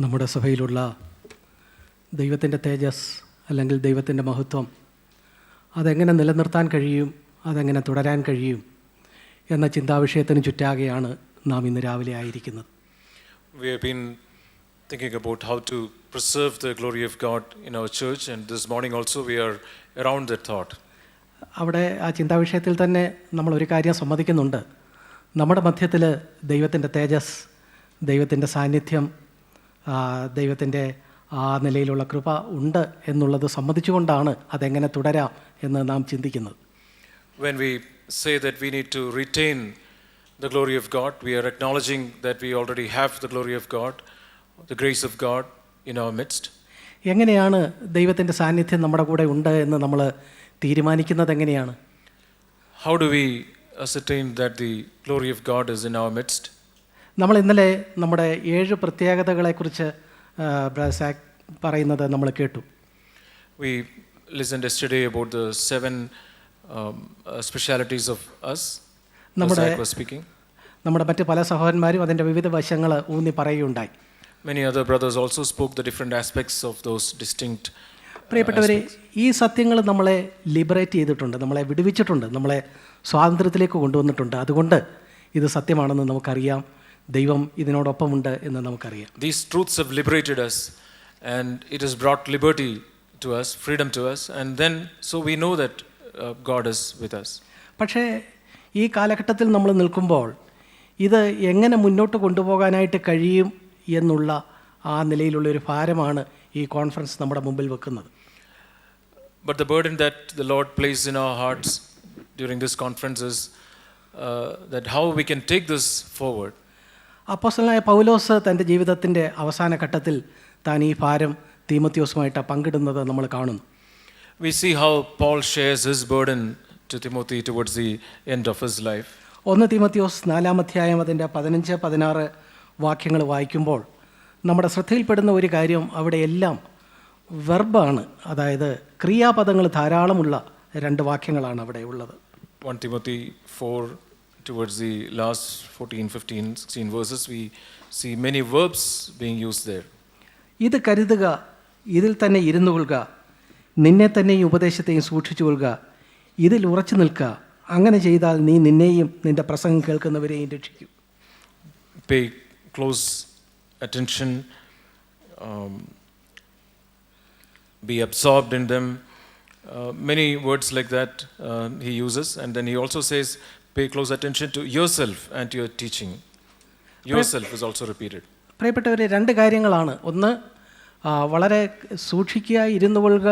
നമ്മുടെ സഭയിലുള്ള ദൈവത്തിൻ്റെ തേജസ് അല്ലെങ്കിൽ ദൈവത്തിൻ്റെ മഹത്വം അതെങ്ങനെ നിലനിർത്താൻ കഴിയും, അതെങ്ങനെ തുടരാൻ കഴിയും എന്ന ചിന്താവിഷയത്തിന് ചുറ്റാകെയാണ് നാം ഇന്ന് രാവിലെ ആയിരിക്കുന്നത്. We have been thinking about how to preserve the glory of God in our church, and this morning also we are around that thought. അവിടെ ആ ചിന്താവിഷയത്തിൽ തന്നെ നമ്മൾ ഒരു കാര്യം സമ്മതിക്കുന്നുണ്ട്. നമ്മുടെ മധ്യത്തിൽ ദൈവത്തിൻ്റെ തേജസ്, ദൈവത്തിൻ്റെ സാന്നിധ്യം, ദൈവത്തിൻ്റെ ആ നിലയിലുള്ള കൃപ ഉണ്ട് എന്നുള്ളത് സമ്മതിച്ചുകൊണ്ടാണ് അതെങ്ങനെ തുടരാം എന്ന് നാം ചിന്തിക്കുന്നത്. When we say that we need to retain the glory of God, we are acknowledging that we already have the glory of God, the grace of God in our midst. എങ്ങനെയാണ് ദൈവത്തിൻ്റെ സാന്നിധ്യം നമ്മുടെ കൂടെ ഉണ്ട് എന്ന് നമ്മൾ തീരുമാനിക്കുന്നത് എങ്ങനെയാണ്? How do we ascertain that the glory of God is in our midst? നമ്മൾ ഇന്നലെ നമ്മുടെ 7 പ്രത്യേകതകളെക്കുറിച്ച് പറയുന്നത് നമ്മൾ കേട്ടു. We listened yesterday about the 7 specialities of us. Zach was speaking. നമ്മുടെ മറ്റ് പല സഹോദരന്മാരും അതിൻ്റെ വിവിധ വശങ്ങൾ ഊന്നി പറയുകയുണ്ടായി. Many other brothers also spoke the different aspects of those distinct. പ്രിയപ്പെട്ടവരെ, ഈ സത്യങ്ങൾ നമ്മളെ ലിബറേറ്റ് ചെയ്തിട്ടുണ്ട്, നമ്മളെ വിടുവിച്ചിട്ടുണ്ട്, നമ്മളെ സ്വാതന്ത്ര്യത്തിലേക്ക് കൊണ്ടുവന്നിട്ടുണ്ട്. അതുകൊണ്ട് ഇത് സത്യമാണെന്ന് നമുക്കറിയാം, ദൈവം ഇതിനോടൊപ്പമുണ്ട് എന്ന് നമുക്കറിയാം. These truths have liberated us, and it has brought liberty to us, freedom to us, and then so we know that God is with us. പക്ഷേ ഈ കാലഘട്ടത്തിൽ നമ്മൾ നിൽക്കുമ്പോൾ ഇത് എങ്ങനെ മുന്നോട്ട് കൊണ്ടുപോകാനായിട്ട് കഴിയും എന്നുള്ള ആ നിലയിലുള്ളൊരു ഭാരമാണ് ഈ കോൺഫറൻസ് നമ്മുടെ മുമ്പിൽ വെക്കുന്നത്. But the burden that the Lord placed in our hearts during this conference is that how we can take this forward. അപ്പോസ്തലനായ പൗലോസ് തൻ്റെ ജീവിതത്തിൻ്റെ അവസാന ഘട്ടത്തിൽ താൻ ഈ ഭാരം തീമോത്തിയോസുമായിട്ട് പങ്കിടുന്നത് നമ്മൾ കാണുന്നു. We see how Paul shares his burden to Timothy towards the end of his life. 1 Timotheos 4-ാം അധ്യായം അതിൻ്റെ 15-16 വാക്യങ്ങൾ വായിക്കുമ്പോൾ നമ്മുടെ ശ്രദ്ധയിൽപ്പെടുന്ന ഒരു കാര്യം അവിടെ എല്ലാം വെർബാണ്, അതായത് ക്രിയാപദങ്ങൾ ധാരാളമുള്ള 2 വാക്യങ്ങളാണ് അവിടെ ഉള്ളത്. 1 Timothy 4 towards the last 14, 15, 16 verses, we see many verbs being used there. ഇത് കരുതുക, ഇതിൽ തന്നെ ഇരുന്നു കൊള്ളുക, നിന്നെ തന്നെയും ഉപദേശത്തെയും സൂക്ഷിച്ചു കൊള്ളുക, ഇതിൽ ഉറച്ചു നിൽക്കുക, അങ്ങനെ ചെയ്താൽ നീ നിന്നെയും നിന്റെ പ്രസംഗം കേൾക്കുന്നവരെയും രക്ഷിക്കും. Pay close attention, be absorbed in them. Many words like that he uses, and then he also says pay close attention to yourself and to your teaching. Yourself is also repeated. പ്രിയപ്പെട്ടവരെ, 2 കാര്യങ്ങളാണ്. ഒന്ന്, വളരെ സൂക്ഷിക്കുക, ഇരുന്നു കൊള്ളുക,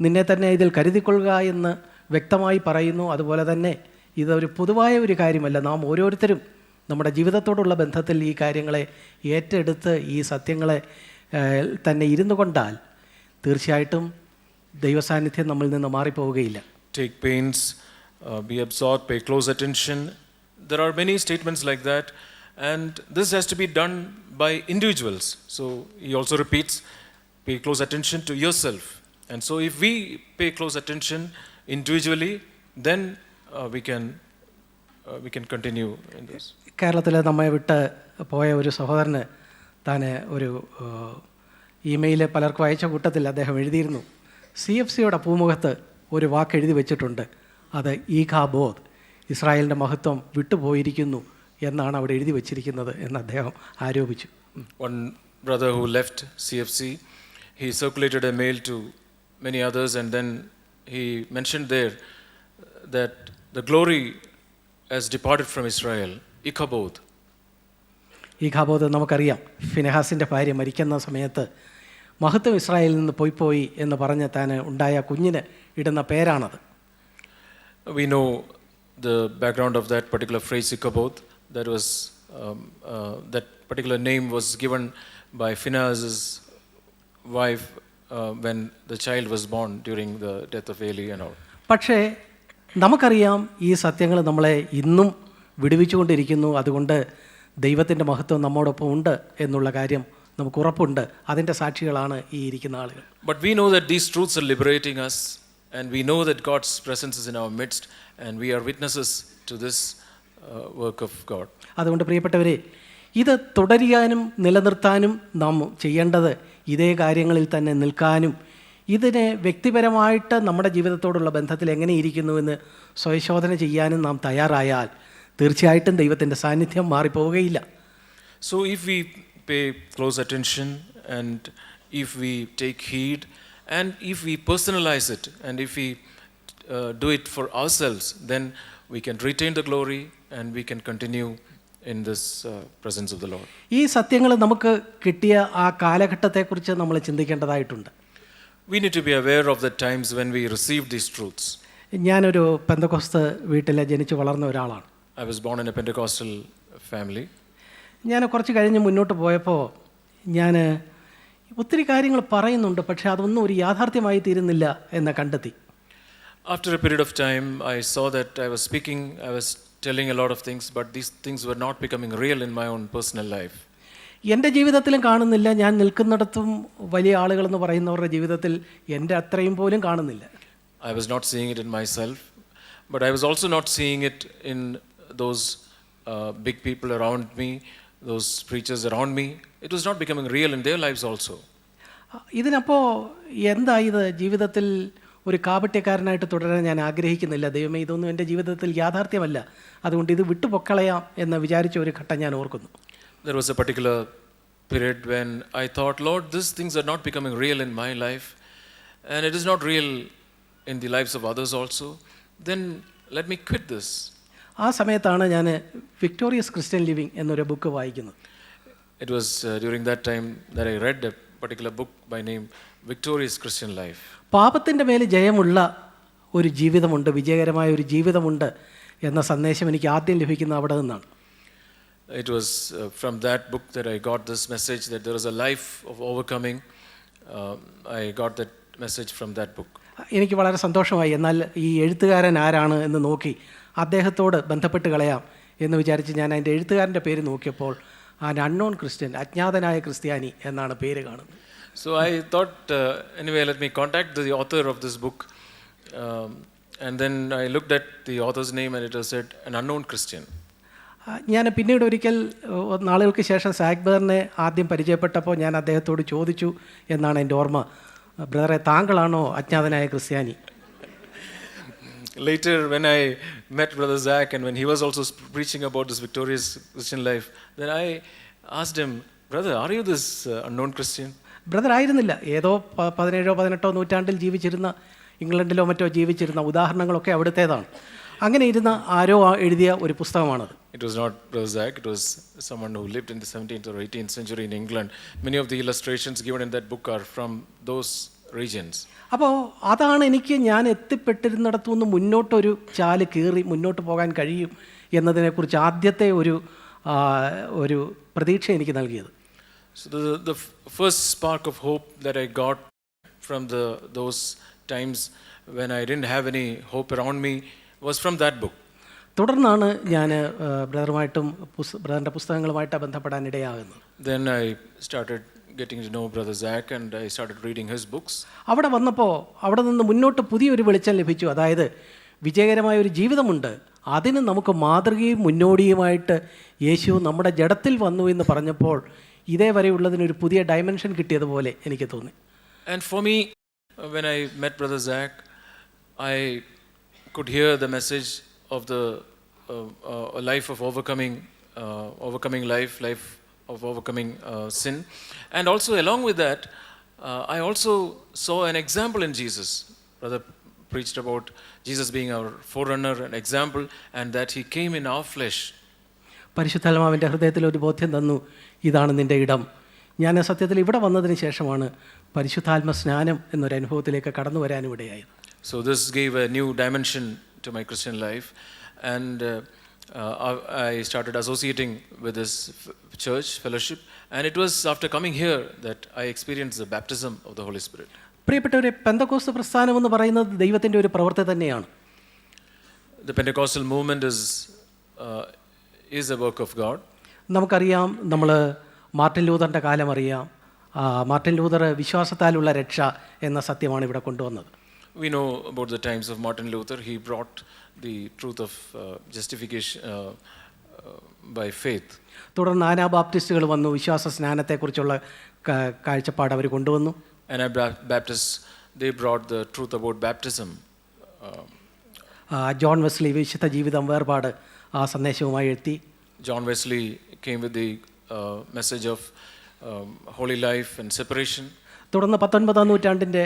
നിന്നെ തന്നെ ഇതിൽ കരുതിക്കൊള്ളുക എന്ന് വ്യക്തമായി പറയുന്നു. അതുപോലെ തന്നെ ഇതൊരു പൊതുവായ ഒരു കാര്യമല്ല, നാം ഓരോരുത്തരും നമ്മുടെ ജീവിതത്തോടുള്ള ബന്ധത്തിൽ ഈ കാര്യങ്ങളെ ഏറ്റെടുത്ത് ഈ സത്യങ്ങളെ തന്നെ ഇരുന്നു കൊണ്ടാൽ തീർച്ചയായിട്ടും ദൈവസാന്നിധ്യം നമ്മളിൽ നിന്ന് മാറിപ്പോവുകയില്ല. Take pains, be absorbed, pay close attention. There are many statements like that, and this has to be done by individuals. So he also repeats, pay close attention to yourself. And so if we pay close attention individually, then we can continue in this. കേരളത്തിൽ നമ്മെ വിട്ട് പോയ ഒരു സഹോദരന് താൻ ഒരു email പലർക്കും അയച്ച കൂട്ടത്തിൽ അദ്ദേഹം എഴുതിയിരുന്നു, CFCയുടെ പൂമുഖത്ത് ഒരു വാക്ക് എഴുതി വെച്ചിട്ടുണ്ട്, അത് ഈഖാബോധ്, ഇസ്രായേലിൻ്റെ മഹത്വം വിട്ടുപോയിരിക്കുന്നു എന്നാണ് അവിടെ എഴുതി വെച്ചിരിക്കുന്നത് എന്ന് അദ്ദേഹം ആരോപിച്ചു. One brother who left CFC, he circulated a mail to many others, and then he mentioned there that the glory has departed from Israel. Ikhabod. ഈഖാബോധ് നമുക്കറിയാം, ഫിനെഹാസിൻ്റെ ഭാര്യ മരിക്കുന്ന സമയത്ത് മഹത്വം ഇസ്രായേലിൽ നിന്ന് പോയി എന്ന് പറഞ്ഞ് താൻ ഉണ്ടായ കുഞ്ഞിന് ഇടുന്ന പേരാണത്. We know the background of that particular phrase Ikhabod. That was that particular name was given by Phinehas's wife when the child was born during the death of Eli and all. പക്ഷേ നമുക്കറിയാം ഈ സത്യങ്ങൾ നമ്മളെ ഇന്നും വിടുവിച്ചുകൊണ്ടിരിക്കുന്നു. അതുകൊണ്ട് ദൈവത്തിൻ്റെ മഹത്വം നമ്മോടൊപ്പം ഉണ്ട് എന്നുള്ള കാര്യം നമുക്ക് ഉറപ്പുണ്ട്. അതിൻ്റെ സാക്ഷികളാണ് ഈ ഇരിക്കുന്ന ആളുകൾ. But we know that these truths are liberating us, and we know that God's presence is in our midst, and we are witnesses to this work of God. അതുകൊണ്ട് പ്രിയപ്പെട്ടവരെ, ഇത് തുടരാനും നിലനിർത്താനും നാം ചെയ്യേണ്ടത് ഇതേ കാര്യങ്ങളിൽ തന്നെ നിൽക്കാനും ഇതിനെ വ്യക്തിപരമായിട്ട് നമ്മുടെ ജീവിതത്തോടുള്ള ബന്ധത്തിൽ എങ്ങനെ ഇരിക്കുന്നുവെന്ന് സ്വയശോധന ചെയ്യാനും നാം തയ്യാറായാൽ തീർച്ചയായിട്ടും ദൈവത്തിൻ്റെ സാന്നിധ്യം മാറിപ്പോവുകയില്ല. So if we pay close attention and if we take heed and if we personalize it and if we do it for ourselves, then we can retain the glory and we can continue in this presence of the Lord. ഈ സത്യങ്ങൾ നമുക്ക് കിട്ടിയ ആ കാലഘട്ടത്തെക്കുറിച്ച് നമ്മൾ ചിന്തിക്കേണ്ടതായിട്ടുണ്ട്. We need to be aware of the times when we received these truths. ഞാനൊരു പെന്തക്കോസ്ത് വീട്ടിൽ ജനിച്ച് വളർന്ന ഒരാളാണ്. I was born in a Pentecostal family. ഞാൻ കുറച്ച് കഴിഞ്ഞ് മുന്നോട്ട് പോയപ്പോൾ ഞാൻ ഒത്തിരി കാര്യങ്ങൾ പറയുന്നുണ്ട്, പക്ഷേ അതൊന്നും ഒരു യാഥാർത്ഥ്യമായി തീരുന്നില്ല എന്ന് കണ്ടെത്തി. After a period of time, I saw that I was speaking, I was telling a lot of things, but these things were not becoming real in my own personal life. എൻ്റെ ജീവിതത്തിലും കാണുന്നില്ല, ഞാൻ നിൽക്കുന്നിടത്തും വലിയ ആളുകളെന്ന് പറയുന്നവരുടെ ജീവിതത്തിൽ എൻ്റെ അത്രയും പോലും കാണുന്നില്ല. I was not seeing it in myself, but I was also not seeing it in those big people around me, those preachers around me. It was not becoming real in their lives also. ഇതിനപ്പോൾ എന്താ ഇത് ജീവിതത്തിൽ ഒരു കാപട്യക്കാരനായിട്ട് തുടരാൻ ഞാൻ ആഗ്രഹിക്കുന്നില്ല. ദൈവമേ, ഇതൊന്നും എൻ്റെ ജീവിതത്തിൽ യാഥാർത്ഥ്യമല്ല, അതുകൊണ്ട് ഇത് വിട്ടുപൊക്കളയാം എന്ന് വിചാരിച്ച ഒരു ഘട്ടം ഞാൻ ഓർക്കുന്നു. There was a particular period when I thought, Lord, these things are not becoming real in my life and it is not real in the lives of others also. Then let me quit this. ആ സമയത്താണ് ഞാൻ victorious Christian living എന്നൊരു book വായിക്കുന്നത്. It was during that time that I read a particular book by name Victorious Christian Life. പാപത്തിൻ്റെ മേൽ ജയമുള്ള ഒരു ജീവിതമുണ്ട്, വിജയകരമായ ഒരു ജീവിതമുണ്ട് എന്ന സന്ദേശം എനിക്ക് ആദ്യം ലഭിക്കുന്നത് അവിടെ നിന്നാണ്. It was from that book that I got this message that there is a life of overcoming. I got that message from that book. എനിക്ക് വളരെ സന്തോഷമായി. എന്നാൽ ഈ എഴുത്തുകാരൻ ആരാണ് എന്ന് നോക്കി അദ്ദേഹത്തോട് ബന്ധപ്പെട്ട് കളയാം എന്ന് വിചാരിച്ച് ഞാൻ അതിൻ്റെ എഴുത്തുകാരൻ്റെ പേര് നോക്കിയപ്പോൾ ആൻ അൺനോൺ ക്രിസ്ത്യൻ, അജ്ഞാതനായ ക്രിസ്ത്യാനി എന്നാണ് പേര് കാണുന്നത്. So I thought, anyway, let me contact the author of this book. And then I looked at the author's name and it was said, an unknown Christian. ഞാൻ പിന്നീട് ഒരിക്കൽ നാളുകൾക്ക് ശേഷം സാഗ്ബറിനെ ആദ്യം പരിചയപ്പെട്ടപ്പോൾ ഞാൻ അദ്ദേഹത്തോട് ചോദിച്ചു എന്നാണ് എൻ്റെ ഓർമ്മ, ബ്രദറെ, താങ്കളാണോ അജ്ഞാതനായ ക്രിസ്ത്യാനി? Later, when I met Brother Zach and when he was also preaching about this victorious Christian life, then I asked him, brother, are you this unknown Christian? Brother ആയിരുന്നില്ല, ഏതോ 17ഓ 18ഓ നൂറ്റാണ്ടിൽ ജീവിച്ചിരുന്ന, ഇംഗ്ലണ്ടിലോ മറ്റോ ജീവിച്ചിരുന്ന ഉദാഹരണങ്ങളൊക്കെ അവിടുത്തേതാണ്. അങ്ങനെ ഇരുന്ന ആരോ എഴുതിയ ഒരു പുസ്തകമാണത്. It was not Brother Zach, it was someone who lived in the 17th or 18th century in England. Many of the illustrations given in that book are from those regions. അപ്പോൾ അതാണ് എനിക്ക് ഞാൻ എത്തിപ്പെട്ടിരുന്നിടത്തു നിന്ന് മുന്നോട്ടൊരു ചാല് കീറി മുന്നോട്ട് പോകാൻ കഴിയും എന്നതിനെക്കുറിച്ച് ആദ്യത്തെ ഒരു പ്രതീക്ഷ എനിക്ക് നൽകിയത്. So the first spark of hope that I got from those times when I didn't have any hope around me was from that book. തുടർന്നാണ് ഞാൻ ബ്രദറുമായിട്ടും ബ്രദറിൻ്റെ പുസ്തകങ്ങളുമായിട്ട് ബന്ധപ്പെടാൻ ഇടയാകുന്നത്. Then I started getting to know Brother Zach and I started reading his books. അവിടെ വന്നപ്പോൾ അവിടെ നിന്ന് മുന്നോട്ട് പുതിയൊരു വെളിച്ചം ലഭിച്ചു. അതായത് വിജയകരമായ ഒരു ജീവിതമുണ്ട്, അതിന് നമുക്ക് മാതൃകയും മുന്നോടിയുമായിട്ട് യേശു നമ്മുടെ ജഡത്തിൽ വന്നു എന്ന് പറഞ്ഞപ്പോൾ ഇതേവരെയുള്ളതിനൊരു പുതിയ ഡയമെൻഷൻ കിട്ടിയതുപോലെ എനിക്ക് തോന്നി. And for me, when I met Brother Zach, I could hear the message of the life of overcoming life of overcoming sin. And also along with that, I also saw an example in Jesus. Brother preached about Jesus being our forerunner, an example, and that he came in our flesh. പരിശുദ്ധാത്മാവിൻ്റെ ഹൃദയത്തിൽ ഒരു ബോധ്യം തന്നു, ഇതാണ് നിൻ്റെ ഇടം. ഞാൻ സത്യത്തിൽ ഇവിടെ വന്നതിന് ശേഷമാണ് പരിശുദ്ധാത്മ സ്നാനം എന്നൊരു അനുഭവത്തിലേക്ക് കടന്നു വരാനും ഇടയായത്. So this gave a new dimension to my Christian life, and I started associating with this church fellowship, and it was after coming here that I experienced the baptism of the Holy Spirit. പ്രിയപ്പെട്ടവരെ, പെന്തക്കോസ്ത് പ്രസ്ഥാനം എന്ന് പറയുന്നത് ദൈവത്തിൻ്റെ ഒരു പ്രവൃത്തി തന്നെയാണ്. The Pentecostal movement is a work of God. നമുക്കറിയാം, നമ്മൾ മാർട്ടിൻ ലൂതറിൻ്റെ കാലം അറിയാം. മാർട്ടിൻ ലൂതർ വിശ്വാസത്താലുള്ള രക്ഷ എന്ന സത്യമാണ് ഇവിടെ കൊണ്ടുവന്നത്. We know about the times of Martin Luther. He brought the truth of justification, by faith. തുടർന്ന് ആനാബാപ്റ്റിസ്റ്റുകൾ വന്നു, വിശ്വാസ സ്നാനത്തെക്കുറിച്ചുള്ള കാഴ്ചപ്പാട് അവർ കൊണ്ടുവന്നു. Anabaptists, they brought the truth about baptism. John Wesley വിശുദ്ധ ജീവിതം വേർപാട് ആ സന്ദേശവുമായി എത്തി. John Wesley came with the message of holy life and separation. തുടർന്ന് 19-ാം നൂറ്റാണ്ടിൻ്റെ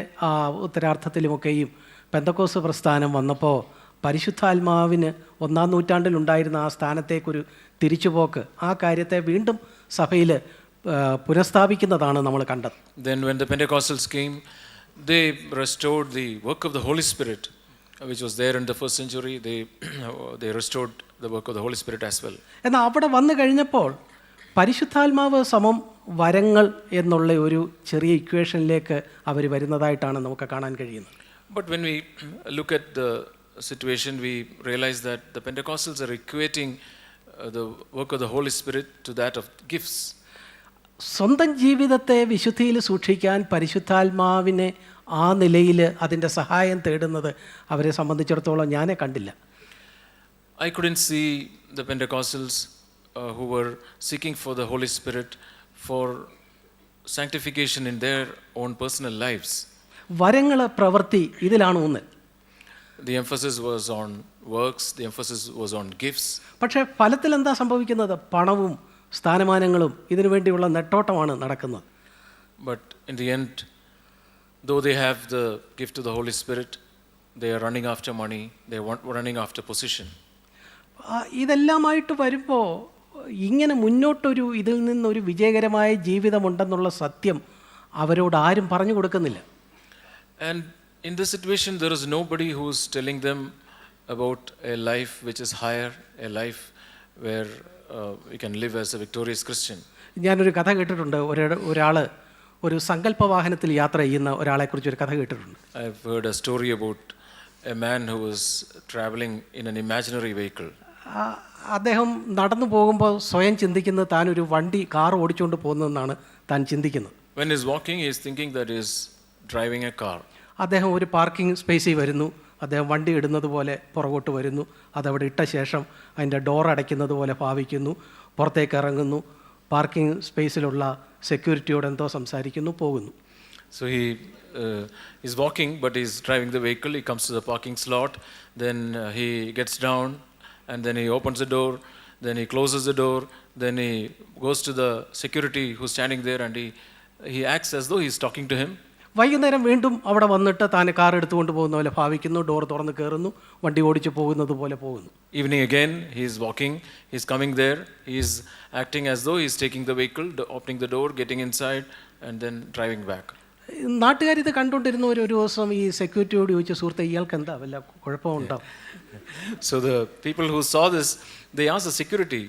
ഉത്തരാർത്ഥത്തിലുമൊക്കെയും പെന്തക്കോസ്ത് പ്രസ്ഥാനം വന്നപ്പോൾ പരിശുദ്ധാത്മാവിന് 1-ാം നൂറ്റാണ്ടിലുണ്ടായിരുന്ന ആ സ്ഥാനത്തേക്കൊരു തിരിച്ചുപോക്ക്, ആ കാര്യത്തെ വീണ്ടും സഭയിൽ പുനഃസ്ഥാപിക്കുന്നതാണ് നമ്മൾ കണ്ടത്. Then when the Pentecostals came, they restored the work of the Holy Spirit, which was there in the first century. They restored the work of the Holy Spirit as well. എന്നാൽ അവിടെ വന്നു കഴിഞ്ഞപ്പോൾ പരിശുദ്ധാത്മാവ് സമം വരങ്ങൾ എന്നുള്ള ഒരു ചെറിയ ഇക്വേഷനിലേക്ക് അവർ വരുന്നതായിട്ടാണ് നമുക്ക് കാണാൻ കഴിയുന്നത്. But when we look at the situation, we realize that the Pentecostals are equating the work of the Holy Spirit to that of gifts. സ്വന്തം ജീവിതത്തെ വിശുദ്ധിയിൽ സൂക്ഷിക്കാൻ പരിശുദ്ധാത്മാവിനെ ആ നിലയിൽ അതിൻ്റെ സഹായം തേടുന്നത് അവരെ സംബന്ധിച്ചിടത്തോളം ഞാനേ കണ്ടില്ല. I couldn't see the Pentecostals who were seeking for the Holy Spirit for sanctification in their own personal lives. വരങ്ങൾ, പ്രവൃത്തി, ഇതിലാണ് ഊന്നൽ. The emphasis was on works, the emphasis was on gifts. പക്ഷേ ഫലത്തിൽ എന്താ സംഭവിക്കുന്നത്? പണവും സ്ഥാനമാനങ്ങളും ഇതിനു വേണ്ടിയുള്ള നെട്ടോട്ടമാണ് നടക്കുന്നത്. But in the end, though they have the gift of the Holy Spirit, they are running after money, they are running after position. ഇതെല്ലാമായിട്ട് വരുമ്പോൾ ഇങ്ങനെ മുന്നോട്ടൊരു ഇതിൽ നിന്നൊരു വിജയകരമായ ജീവിതമുണ്ടെന്നുള്ള സത്യം അവരോട് ആരും പറഞ്ഞു കൊടുക്കുന്നില്ല. And in this situation, there is nobody who is telling them about a life which is higher, a life where we can live as a victorious Christian. ഞാനൊരു കഥ കേട്ടിട്ടുണ്ട്. ഒരാൾ ഒരു സങ്കല്പവാഹനത്തിൽ യാത്ര ചെയ്യുന്ന ഒരാളെക്കുറിച്ച് ഒരു കഥ കേട്ടിട്ടുണ്ട്. I've heard a story about a man who was traveling in an imaginary vehicle. അദ്ദേഹം നടന്നു പോകുമ്പോൾ സ്വയം ചിന്തിക്കുന്നത് താൻ ഒരു കാർ ഓടിച്ചുകൊണ്ട് പോകുന്നതെന്നാണ് താൻ ചിന്തിക്കുന്നത്. When he's walking, he is thinking that he is driving a car. അദ്ദേഹം ഒരു പാർക്കിംഗ് സ്പേസിൽ വരുന്നു. അദ്ദേഹം വണ്ടി ഇടുന്നത് പോലെ പുറകോട്ട് വരുന്നു. അതവിടെ ഇട്ട ശേഷം അതിൻ്റെ ഡോർ അടയ്ക്കുന്നത് പോലെ ഭാവിക്കുന്നു. പുറത്തേക്ക് ഇറങ്ങുന്നു. പാർക്കിംഗ് സ്പേസിലുള്ള സെക്യൂരിറ്റിയോട് എന്തോ സംസാരിക്കുന്നു, പോകുന്നു. So he is walking, but he's driving the vehicle. He comes to the parking slot. Then he gets down, and then he opens the door. Then he closes the door. Then he goes to the security who's standing there, and he acts as though he's talking to him. വൈകുന്നേരം വീണ്ടും അവിടെ വന്നിട്ട് താൻ car എടുത്തുകൊണ്ട് പോകുന്ന പോലെ ഭാവിക്കുന്നു. Door തുറന്ന് കയറുന്നു. വണ്ടി ഓടിച്ച് പോകുന്നത് പോലെ പോകുന്നു. Evening again, he's walking. He's coming there. He's acting as though he's taking the vehicle, opening the door, getting inside, and then driving back. നാട്ടുകാരിത് കണ്ടുകൊണ്ടിരുന്ന ഒരു ദിവസം ഈ സെക്യൂരിറ്റിയോട് ചോദിച്ച, സുഹൃത്തെ, ഇയാൾക്ക് എന്താ വല്ല കുഴപ്പമുണ്ടോ? So the people who saw this, they asked the security,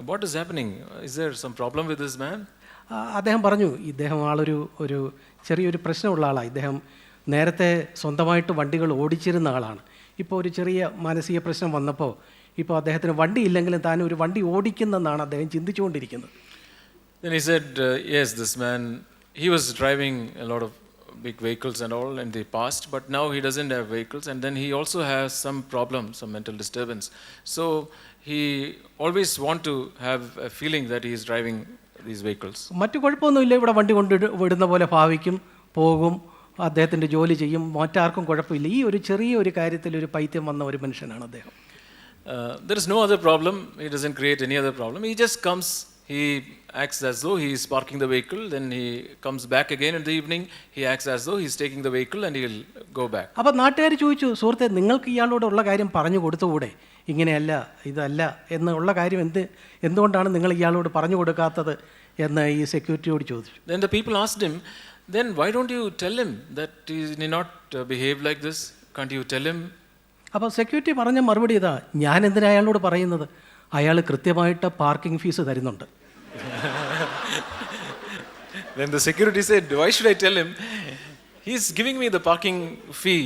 what is happening? Is there some problem with this man? അദ്ദേഹം പറഞ്ഞു, ഇദ്ദേഹം ഒരു ചെറിയൊരു പ്രശ്നമുള്ള ആളാണ്. ഇദ്ദേഹം നേരത്തെ സ്വന്തമായിട്ട് വണ്ടികൾ ഓടിച്ചിരുന്ന ആളാണ്. ഇപ്പോൾ ഒരു ചെറിയ മാനസിക പ്രശ്നം വന്നപ്പോൾ ഇപ്പോൾ അദ്ദേഹത്തിന് വണ്ടി ഇല്ലെങ്കിലും താൻ ഒരു വണ്ടി ഓടിക്കുന്നെന്നാണ് അദ്ദേഹം ചിന്തിച്ചുകൊണ്ടിരിക്കുന്നത്. Then he said, yes, this man, he was driving a lot of big vehicles and all in the past, but now he doesn't have vehicles, and then he also has some problem, some mental disturbance. So he always want to have a feeling that he is driving these vehicles. മറ്റു കുഴപ്പമൊന്നുമില്ല. ഇവിടെ വണ്ടി കൊണ്ട് വിടുന്ന പോലെ ഭാവിക്കും, പോകും, അദ്ദേഹത്തിൻ്റെ ജോലി ചെയ്യും, മറ്റാർക്കും കുഴപ്പമില്ല. ഈ ഒരു ചെറിയ ഒരു കാര്യത്തിൽ ഒരു പൈത്യം വന്ന ഒരു മനുഷ്യനാണ് അദ്ദേഹം. There is no other problem. He doesn't create any other problem. He just comes, he acts as though he is parking the vehicle, then he comes back again in the evening, he acts as though he is taking the vehicle and he will go back. അപ്പോൾ നാട്ടുകാർ ചോദിച്ചു, സുഹൃത്തെ, നിങ്ങൾക്ക് ഇയാളോടുള്ള കാര്യം പറഞ്ഞു കൊടുത്തുകൂടെ? ഇങ്ങനെയല്ല, ഇതല്ല എന്നുള്ള കാര്യം എന്തുകൊണ്ടാണ് നിങ്ങൾ ഇയാളോട് പറഞ്ഞു കൊടുക്കാത്തത് എന്ന് ഈ സെക്യൂരിറ്റിയോട് ചോദിച്ചു. Then the people asked him, then why don't you tell him that he need not behave like this? Can't you tell him? അപ്പോൾ സെക്യൂരിറ്റി പറഞ്ഞ മറുപടി ഇതാ, ഞാൻ എന്തിനാ അയാളോട് പറയുന്നത്? അയാൾ കൃത്യമായിട്ട് പാർക്കിംഗ് ഫീസ് തരുന്നുണ്ട്. Then the security said, why should I tell him? He's giving me the parking fee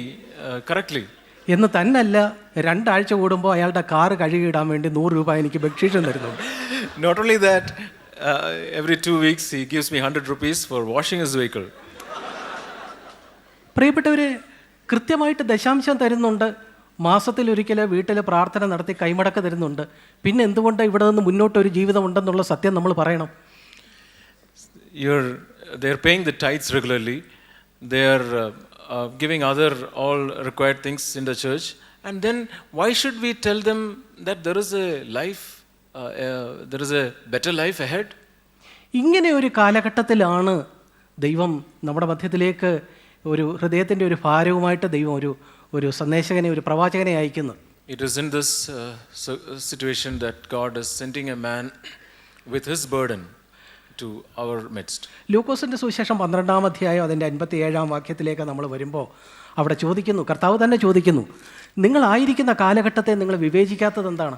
correctly. എന്ന് തന്നല്ല, 2 ആഴ്ച കൂടുമ്പോൾ അയാളുടെ കാറ് കഴുകിയിടാൻ വേണ്ടി 100 രൂപ എനിക്ക് ബക്ഷീഷം തരുന്നുണ്ട്. Not only that, every 2 weeks he gives me 100 rupees for washing his vehicle. പ്രിയപ്പെട്ടവരെ, കൃത്യമായിട്ട് ദശാംശം തരുന്നുണ്ട്, മാസത്തിലൊരിക്കൽ വീട്ടിൽ പ്രാർത്ഥന നടത്തി കൈമടക്ക് തരുന്നുണ്ട്. പിന്നെ എന്തുകൊണ്ട് ഇവിടെ നിന്ന് മുന്നോട്ടൊരു ജീവിതം ഉണ്ടെന്നുള്ള സത്യം നമ്മൾ പറയണം? They're paying the tithes regularly. They're giving other all required things in the church. And then why should we tell them that there is a life, there is a better life ahead? ഇങ്ങനെ ഒരു കാലഘട്ടത്തിലാണ് ദൈവം നമ്മുടെ മധ്യത്തിലേക്ക് ഒരു ഹൃദയത്തിൻ്റെ ഒരു ഭാരവുമായിട്ട് ദൈവം ഒരു സന്ദേശകനെ, ഒരു പ്രവാചകനെ അയക്കുന്നത്. It is in this situation that God is sending a man with his burden to our midst. ലൂക്കോസിൻ്റെ സുവിശേഷം 12-ാം അധ്യായം അതിൻ്റെ 57-ാം വാക്യത്തിലേക്ക് നമ്മൾ വരുമ്പോൾ അവിടെ ചോദിക്കുന്നു, കർത്താവ് തന്നെ ചോദിക്കുന്നു, നിങ്ങളായിരിക്കുന്ന കാലഘട്ടത്തെ നിങ്ങൾ വിവേചിക്കാത്തത് എന്താണ്?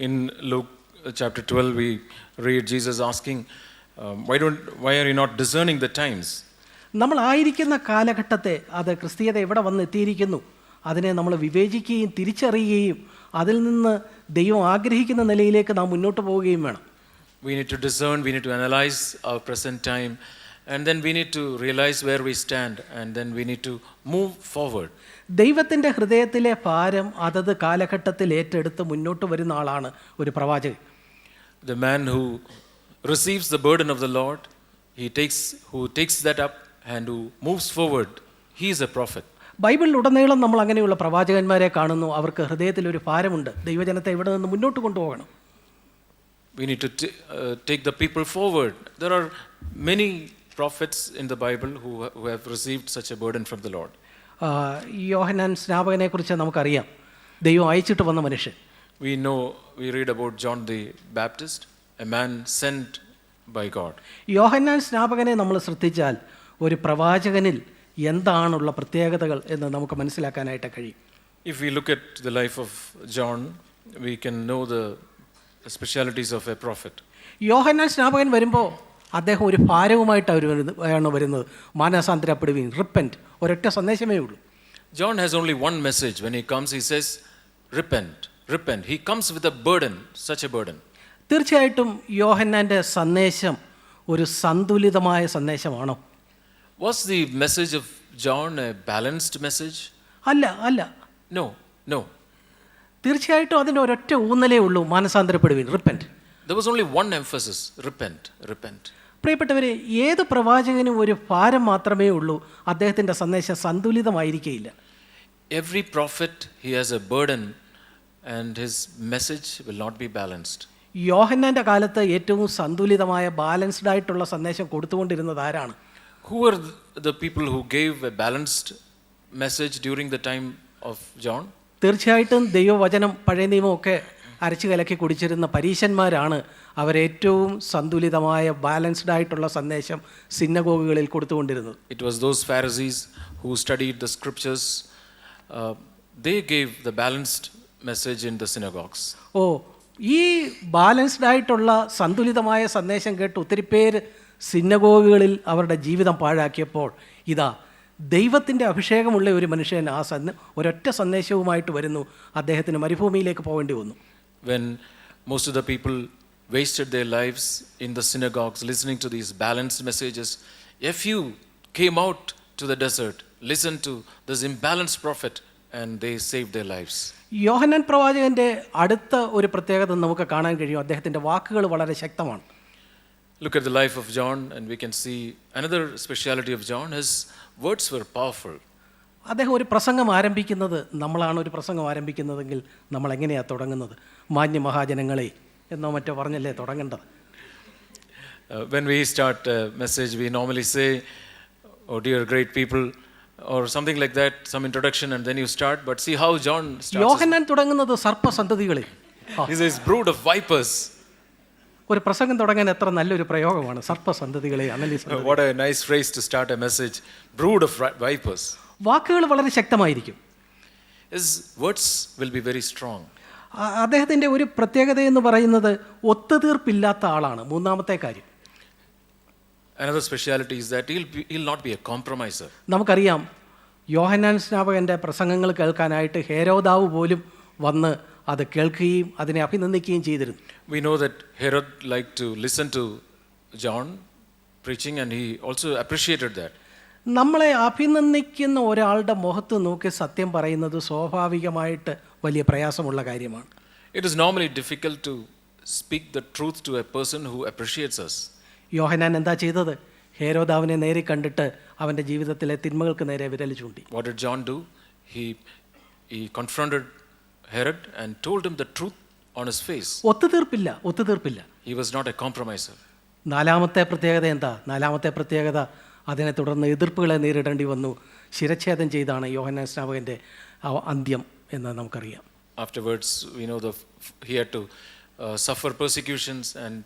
In Luke chapter 12 we read Jesus asking, why are you not discerning the times? നമ്മളായിരിക്കുന്ന കാലഘട്ടത്തെ, അത് ക്രിസ്തീയത എവിടെ വന്ന് എത്തിയിരിക്കുന്നു, അതിനെ നമ്മൾ വിവേചിക്കുകയും തിരിച്ചറിയുകയും അതിൽ നിന്ന് ദൈവം ആഗ്രഹിക്കുന്ന നിലയിലേക്ക് നാം മുന്നോട്ട് പോവുകയും വേണം. We need to discern, we need to analyze our present time, and then we need to realize where we stand, and then we need to move forward. ദൈവത്തിൻ്റെ ഹൃദയത്തിലെ ഭാരം അതത് കാലഘട്ടത്തിൽ ഏറ്റെടുത്ത് മുന്നോട്ട് വരുന്ന ആളാണ് ഒരു പ്രവാചകൻ. The man who receives the burden of the Lord, who takes that up and who moves forward, he is a prophet. ബൈബിളിലുടനീളം നമ്മൾ അങ്ങനെയുള്ള പ്രവാചകന്മാരെ കാണുന്നു. അവർക്ക് ഹൃദയത്തിൽ ഒരു ഭാരമുണ്ട്, ദൈവജനത്തെ ഇവിടെ നിന്ന് മുന്നോട്ട് കൊണ്ടുപോകണം. We need to take the people forward. There are many prophets in the Bible who have received such a burden from the Lord. യോഹന്നാൻ സ്നാപകനെ കുറിച്ച് നമുക്കറിയാം, ദൈവം അയച്ചിട്ട് വന്ന മനുഷ്യൻ. We read about John the Baptist, a man sent by God. യോഹന്നാൻ സ്നാപകനെ നമ്മൾ ശ്രദ്ധിച്ചാൽ ഒരു പ്രവാചകനിൽ എന്താണുള്ള പ്രത്യേകതകൾ എന്ന് നമുക്ക് മനസ്സിലാക്കാനായിട്ട് കഴിയും. If we look at the life of John, we can know the specialities of a prophet. യോഹന്നാൻ സ്നാപകൻ വരുമ്പോൾ അദ്ദേഹം ഒരു ഭാരവുമായിട്ടാണ് വരുന്നത്. മാനസാന്തരപ്പെടുവീൻ, റിപ്പന്റ്, ഒരൊറ്റ സന്ദേശമേ ഉള്ളൂ. John has only one message. When he comes, he says, repent, repent. He comes with a burden, such a burden. തീർച്ചയായിട്ടും യോഹന്നാൻ്റെ സന്ദേശം ഒരു സന്തുലിതമായ സന്ദേശമാണോ? Was the message of John a balanced message? അല്ല. No. തീർച്ചയായിട്ടും അതിൻ്റെ ഒരൊറ്റ ഊന്നലേ ഉള്ളൂ, മാനസാന്തരപ്പെടുവീൻ, repent. There was only one emphasis, repent. പ്രിയപ്പെട്ടവരെ, ഏത് പ്രവാചകനും ഒരു ഭാരം മാത്രമേ ഉള്ളൂ, അദ്ദേഹത്തിൻ്റെ സന്ദേശം സന്തുലിതമായിരിക്കുകയില്ല. Every prophet, he has a burden and his message will not be balanced. യോഹന്നാൻ്റെ കാലത്ത് ഏറ്റവും സന്തുലിതമായ ബാലൻസ്ഡ് ആയിട്ടുള്ള സന്ദേശം കൊടുത്തുകൊണ്ടിരുന്നത് ആരാണ്? Who were the people who gave a balanced message during the time of John? തീർച്ചയായിട്ടും ദൈവവചനം, പഴയ നിയമമൊക്കെ അരച്ചു കലക്കി കുടിച്ചിരുന്ന പരീശന്മാരാണ് അവരേറ്റവും സന്തുലിതമായ ബാലൻസ്ഡ് ആയിട്ടുള്ള സന്ദേശം സിനഗോഗുകളിൽ കൊടുത്തുകൊണ്ടിരുന്നത്. It was those Pharisees who studied the scriptures. They gave the balanced message in the synagogues. ഈ balanced ആയിട്ടുള്ള സന്തുലിതമായ സന്ദേശം കേട്ട് ഒത്തിരി പേര് സിനഗോഗുകളിൽ അവരുടെ ജീവിതം പാഴാക്കിയപ്പോൾ ഇതാ ദൈവത്തിൻ്റെ അഭിഷേകമുള്ള ഒരു മനുഷ്യൻ ഒരൊറ്റ സന്ദേശവുമായിട്ട് വരുന്നു. അദ്ദേഹത്തിന് മരുഭൂമിയിലേക്ക് പോകേണ്ടി വന്നു. When most of the people wasted their lives in the synagogues listening to these balanced messages, a few came out to the desert, listened to this imbalanced prophet, and they saved their lives. യോഹന്നാൻ പ്രവാചകൻ്റെ അടുത്ത ഒരു പ്രത്യേകത നമുക്ക് കാണാൻ കഴിയും. അദ്ദേഹത്തിൻ്റെ വാക്കുകൾ വളരെ ശക്തമാണ്. Look at the life of John and we can see another speciality of John. His words were powerful. അദ്ദേഹം ഒരു പ്രസംഗം ആരംഭിക്കുന്നത്, നമ്മളാണ് ഒരു പ്രസംഗം ആരംഭിക്കുന്നതെങ്കിൽ നമ്മൾ എങ്ങനെയാണ് തുടങ്ങുന്നത്? മാന്യ മഹാജനങ്ങളെ എന്നോ മറ്റോ പറഞ്ഞല്ലേ തുടങ്ങേണ്ടത്. When we start a message, we normally say, oh dear great people, or something like that, some introduction, and then you start. But see how John starts. യോഹന്നാൻ തുടങ്ങുന്നത് സർപ്പസന്തതികളെ. He says, brood of vipers. ഒരു പ്രസംഗം തുടങ്ങാൻ എത്ര നല്ലൊരു പ്രയോഗമാണ്, സർപ്പസന്തതികളെ, analysis. What a nice phrase to start a message, brood of vipers. വാക്കുകൾ വളരെ ശക്തമായിരിക്കും. His words will be very strong. അദ്ദേഹത്തിൻ്റെ ഒരു പ്രത്യേകത എന്ന് പറയുന്നത് ഒത്തുതീർപ്പില്ലാത്ത ആളാണ്. മൂന്നാമത്തെ കാര്യം, Another speciality is that he'll not be a compromiser. നമുക്കറിയാം, യോഹന്നാൻ സ്നാപകൻ്റെ പ്രസംഗങ്ങൾ കേൾക്കാനായിട്ട് ഹേരോദാവ് പോലും വന്ന് അത് കേൾക്കുകയും അതിനെ അഭിനന്ദിക്കുകയും ചെയ്തിരുന്നു. We know that Herod liked to listen to John preaching and he also appreciated that. നമ്മളെ അഭിനന്ദിക്കുന്ന ഒരാളുടെ മുഖത്ത് നോക്കി സത്യം പറയുന്നത് സ്വാഭാവികമായിട്ട് വലിയ പ്രയാസമുള്ള കാര്യമാണ്. It is normally difficult to speak the truth to a person who appreciates us. യോഹന്നാൻ എന്താ ചെയ്തത്? ഹേരോദാവിനെ നേരെ കണ്ടിട്ട് അവൻ്റെ ജീവിതത്തിലെ തിന്മകൾക്ക് നേരെ വിരൽ ചൂണ്ടി. What did John do? He confronted Herod and told him the truth on his face. ഒത്തുതീർപ്പില്ല. He was not a compromiser. നാലാമത്തെ പ്രത്യേകത എന്താ? നാലാമത്തെ പ്രത്യേകത അതിനെ തുടർന്ന് എതിർപ്പുകളെ നേരിടേണ്ടി വന്നു. ശിരച്ഛേദം ചെയ്താണ് യോഹന്നാൻ സ്നാപകൻ്റെ അന്ത്യം എന്ന് നമുക്കറിയാം. Afterwards, we know he had to suffer persecutions and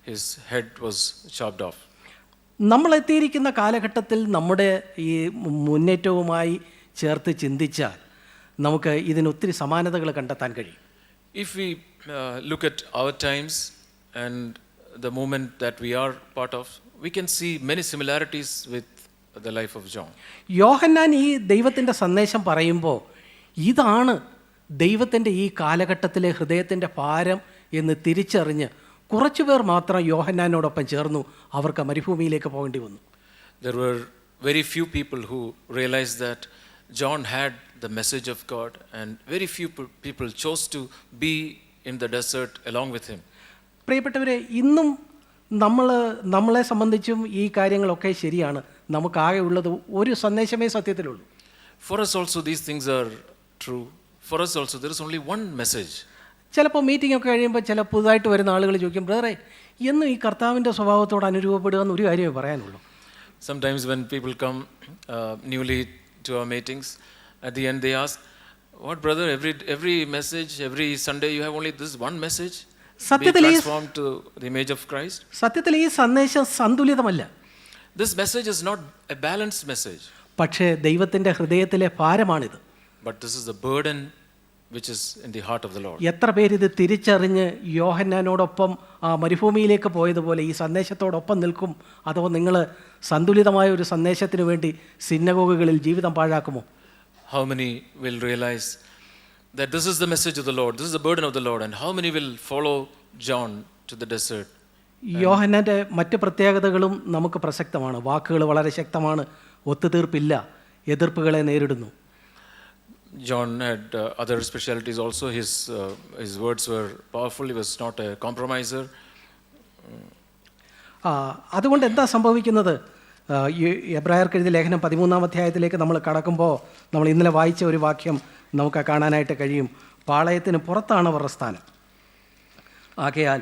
his head was chopped off. നമ്മൾ എത്തിയിരിക്കുന്ന കാലഘട്ടത്തിൽ നമ്മുടെ ഈ മുന്നേറ്റവുമായി ചേർത്ത് ചിന്തിച്ചാൽ നമുക്ക് ഇതിനൊത്തിരി സമാനതകൾ കണ്ടെത്താൻ കഴിയും. If we look at our times and the moment that we are part of, we can see many similarities with the life of John. യോഹന്നാൻ ഈ ദൈവത്തിൻ്റെ സന്ദേശം പറയുമ്പോൾ ഇതാണ് ദൈവത്തിൻ്റെ ഈ കാലഘട്ടത്തിലെ ഹൃദയത്തിൻ്റെ ഭാരം എന്ന് തിരിച്ചറിഞ്ഞ് കുറച്ചുപേർ മാത്രം യോഹന്നാനോടൊപ്പം ചേർന്നു. അവർക്ക് മരുഭൂമിയിലേക്ക് പോകേണ്ടി വന്നു. There were very few people who realized that John had the message of God, and very few people chose to be in the desert along with him. പ്രിയപ്പെട്ടവരെ, ഇന്നും നമ്മളെ സംബന്ധിച്ചും ഈ കാര്യങ്ങളൊക്കെ ശരിയാണ്. നമുക്കാകെ ഉള്ളത് ഒരു സന്ദേശമേ സത്യത്തിലുള്ളൂ. For us also these things are true. For us also there is only one message. ചിലപ്പോൾ മീറ്റിംഗ് ഒക്കെ കഴിയുമ്പോൾ ചില പുതുതായിട്ട് വരുന്ന ആളുകൾ ചോദിക്കും, ബ്രദറെ എന്നും ഈ കർത്താവിൻ്റെ സ്വഭാവത്തോട് അനുരൂപപ്പെടുക എന്ന് ഒരു കാര്യമേ പറയാനുള്ളൂ. Sometimes when people come newly to our meetings, at the end they ask, what brother, every message, every Sunday you have only this one message? Be transformed to the image of Christ. സത്യത്തിൽ ഈ സന്ദേശം സന്തുലിതമല്ല. This message is not a balanced message. പക്ഷേ ദൈവത്തിൻ്റെ ഹൃദയത്തിലെ ഭാരമാണിത്. But this is the burden which is in the heart of the Lord. എത്ര പേരിത് തിരിച്ചറിഞ്ഞ് യോഹന്നാനോടൊപ്പം ആ മരുഭൂമിയിലേക്ക് പോയതുപോലെ ഈ സന്ദേശത്തോടൊപ്പം നിൽക്കും? അതോ നിങ്ങൾ സന്തുലിതമായ ഒരു സന്ദേശത്തിന് വേണ്ടി സിനഗോഗുകളിൽ ജീവിതം പാഴാക്കുമോ? How many will realize that this is the message of the Lord, this is the burden of the Lord, and how many will follow John to the desert? യോഹന്നാൻ്റെ മറ്റ് പ്രത്യേകതകളും നമുക്ക് പ്രസക്തമാണ്. വാക്കുകൾ വളരെ ശക്തമാണ്. ഒത്തുതീർപ്പില്ല, എതിർപ്പുകളെ നേരിടുന്നു. John had other specialities also. His words were powerful. He was not a compromiser. അതുകൊണ്ട് എന്താ സംഭവിക്കുന്നത്? എബ്രായർക്ക് എഴുതിയ ലേഖനം 13-ാം അധ്യായത്തിലേക്ക് നമ്മൾ കടക്കുമ്പോൾ നമ്മൾ ഇന്നലെ വായിച്ച ഒരു വാക്യം നമുക്ക് കാണാനായിട്ട് കഴിയും. പാളയത്തിന് പുറത്താണ് അവരുടെ സ്ഥാനം. ആകയാൽ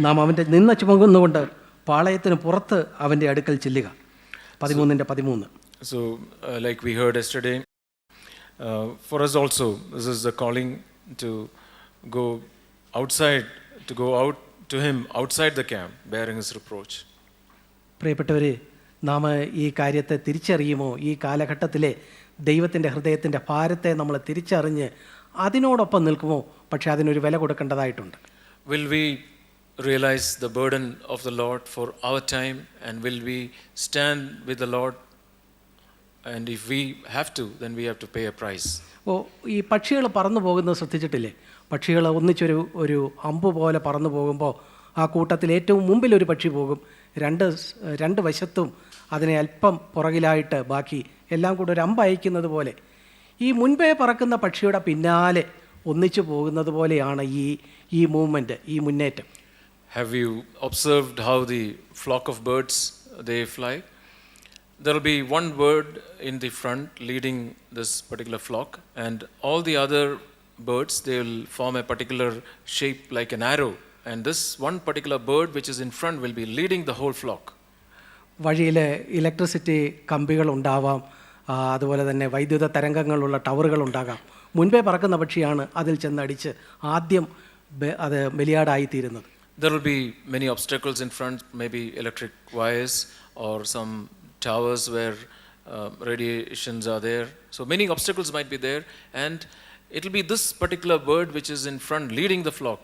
നാം അവൻ്റെ നിന്ന ചുമകുന്നുകൊണ്ട് പാളയത്തിന് പുറത്ത് അവൻ്റെ അടുക്കൽ ചെല്ലുക. 13:13. So like we heard yesterday, for us also this is the calling to go outside, to go out to him outside the camp bearing his reproach. പ്രിയപ്പെട്ടവരെ, നാം ഈ കാര്യത്തെ തിരിച്ചറിയുമോ? ഈ കാലഘട്ടത്തിലെ ദൈവത്തിൻ്റെ ഹൃദയത്തിൻ്റെ ഭാരത്തെ നമ്മൾ തിരിച്ചറിഞ്ഞ് അതിനോടൊപ്പം നിൽക്കുമോ? പക്ഷേ അതിനൊരു വില കൊടുക്കേണ്ടതായിട്ടുണ്ട്. Will we realize the burden of the Lord for our time, and will we stand with the Lord? And if we have to, then we have to pay a price. ഈ പക്ഷികൾ പറന്നു പോകുന്നത് ശ്രദ്ധിച്ചിട്ടില്ലേ? പക്ഷികൾ ഒന്നിച്ചൊരു അമ്പ് പോലെ പറന്നു പോകുമ്പോൾ ആ കൂട്ടത്തിൽ ഏറ്റവും മുമ്പിലൊരു പക്ഷി പോകും. രണ്ട് വശത്തും അതിനെ അല്പം പുറകിലായിട്ട് ബാക്കി എല്ലാം കൂടെ ഒരു അമ്പ് അയക്കുന്നത് പോലെ ഈ മുൻപേ പറക്കുന്ന പക്ഷിയുടെ പിന്നാലെ ഒന്നിച്ചു പോകുന്നത് പോലെയാണ് ഈ മൂവ്മെൻറ്റ്, ഈ മുന്നേറ്റം. Have you observed how the flock of birds they fly? There will be one bird in the front leading this particular flock, and all the other birds, they will form a particular shape like an arrow, and this one particular bird which is in front will be leading the whole flock. വഴിയിൽ electricity കമ്പികൾ ഉണ്ടാവാം, അതുപോലെ തന്നെ വൈദ്യുത തരംഗങ്ങളുള്ള ടവറുകൾ ഉണ്ടാകാം. മുൻപേ പറക്കുന്ന പക്ഷിയാണ് അതിൽ ചെന്നടിച്ച് ആദ്യം അത് ബലിയാടായിത്തീരുന്നത്. There will be many obstacles in front, maybe electric wires or some towers where radiations are there. So many obstacles might be there, and it will be this particular bird which is in front leading the flock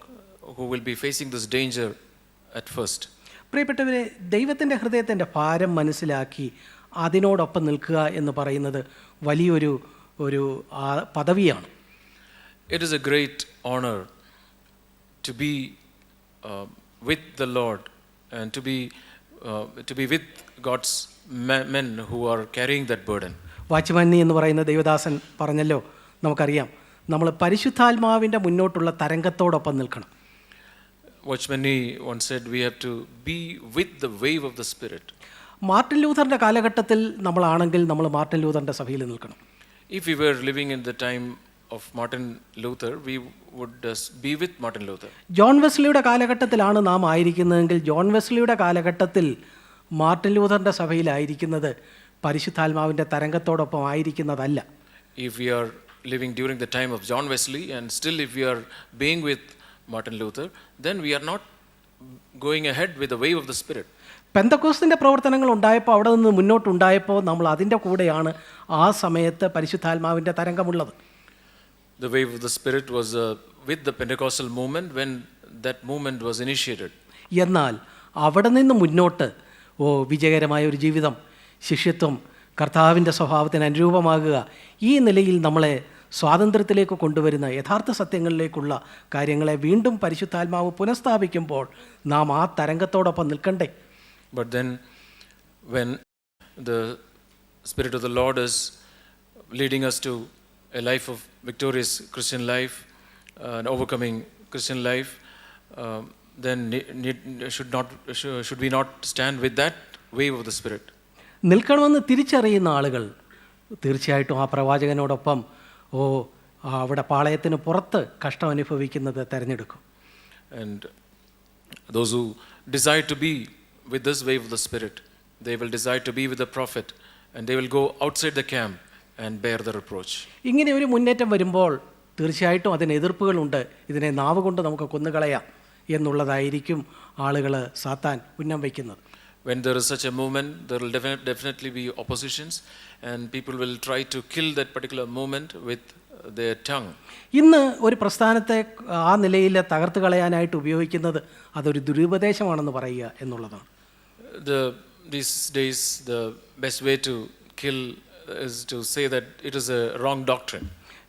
who will be facing this danger at first. പ്രിയപ്പെട്ടവരെ, ദൈവത്തിൻ്റെ ഹൃദയത്തിൻ്റെ ഭാരം മനസ്സിലാക്കി അതിനോടൊപ്പം നിൽക്കുക എന്ന് പറയുന്നത് വലിയൊരു പദവിയാണ്. It is a great honor to be with the Lord and to be with God's men who are carrying that burden. വാച്ച്മാനി എന്ന് പറയുന്ന ദൈവദാസൻ പറഞ്ഞല്ലോ, നമുക്കറിയാം, നമ്മൾ പരിശുദ്ധാത്മാവിൻ്റെ മുന്നോട്ടുള്ള തരംഗത്തോടൊപ്പം നിൽക്കണം. Watchman Nee once said we have to be with the wave of the Spirit. Martin ലൂഥറിൻ്റെ കാലഘട്ടത്തിൽ നമ്മളാണെങ്കിൽ നമ്മൾ മാർട്ടിൻ ലൂഥറിൻ്റെ സഭയിൽ നിൽക്കണം. If we were living in the time of Martin Luther, we would be with Martin Luther. John വെസ്ലിയുടെ കാലഘട്ടത്തിലാണ് നാം ആയിരിക്കുന്നതെങ്കിൽ John വെസ്ലിയുടെ കാലഘട്ടത്തിൽ മാർട്ടിൻ ലൂഥറിൻ്റെ സഭയിലായിരിക്കുന്നത് പരിശുദ്ധാത്മാവിൻ്റെ തരംഗത്തോടൊപ്പം ആയിരിക്കുന്നതല്ല. If we are living during the time of John Wesley and still if we are being with Martin Luther, then we are not going ahead with the wave of the Spirit. പെന്തക്കോസ്തിൻ്റെ പ്രവർത്തനങ്ങൾ ഉണ്ടായപ്പോൾ, അവിടെ നിന്ന് മുന്നോട്ടുണ്ടായപ്പോൾ നമ്മൾ അതിൻ്റെ കൂടെയാണ് ആ സമയത്ത് പരിശുദ്ധാത്മാവിൻ്റെ തരംഗമുള്ളത്. The wave of the Spirit was with the Pentecostal movement when that movement was initiated. എന്നാൽ അവിടെ നിന്ന് മുന്നോട്ട് വിജയകരമായ ഒരു ജീവിതം, ശിഷ്യത്വം, കർത്താവിൻ്റെ സ്വഭാവത്തിന് അനുരൂപമാകുക, ഈ നിലയിൽ നമ്മളെ സ്വാതന്ത്ര്യത്തിലേക്ക് കൊണ്ടുവരുന്ന യഥാർത്ഥ സത്യങ്ങളിലേക്കുള്ള കാര്യങ്ങളെ വീണ്ടും പരിശുദ്ധാത്മാവ് പുനഃസ്ഥാപിക്കുമ്പോൾ നാം ആ തരംഗത്തോടൊപ്പം നിൽക്കണ്ടേ? But then when the Spirit of the Lord is leading us to a life of victorious Christian life, an overcoming Christian life, then should we not stand with that wave of the Spirit? നിൽക്കണമെന്ന് തിരിച്ചറിയുന്ന ആളുകൾ തീർച്ചയായിട്ടും ആ പ്രവാചകനോടൊപ്പം അവിടെ പാളയത്തിന് പുറത്ത് കഷ്ടം അനുഭവിക്കുന്നത് തിരഞ്ഞെടുക്കും. And those who desire to be with this wave of the Spirit, they will desire to be with the prophet, and they will go outside the camp and bear the reproach. ഇങ്ങനെ ഒരു മുന്നേറ്റം വരുമ്പോൾ തീർച്ചയായിട്ടും അതിന് എതിർപ്പുകളുണ്ട്. ഇതിനെ നാവ് കൊണ്ട് നമുക്ക് കൊന്നുകളയാം എന്നുള്ളതായിരിക്കും ആളുകൾ സാത്താൻ ഉന്നം വയ്ക്കുന്നത്. When there is such a movement, there will definitely be oppositions, and people will try to kill that particular movement with their tongue. ഇന്ന് ഒരു പ്രസ്ഥാനത്തെ ആ നിലയിൽ തകർത്ത് കളയാനായിട്ട് ഉപയോഗിക്കുന്നത് അതൊരു ദുരുപദേശമാണെന്ന് പറയുക എന്നുള്ളതാണ്. These days, the best way to kill is to say that it is a wrong doctrine.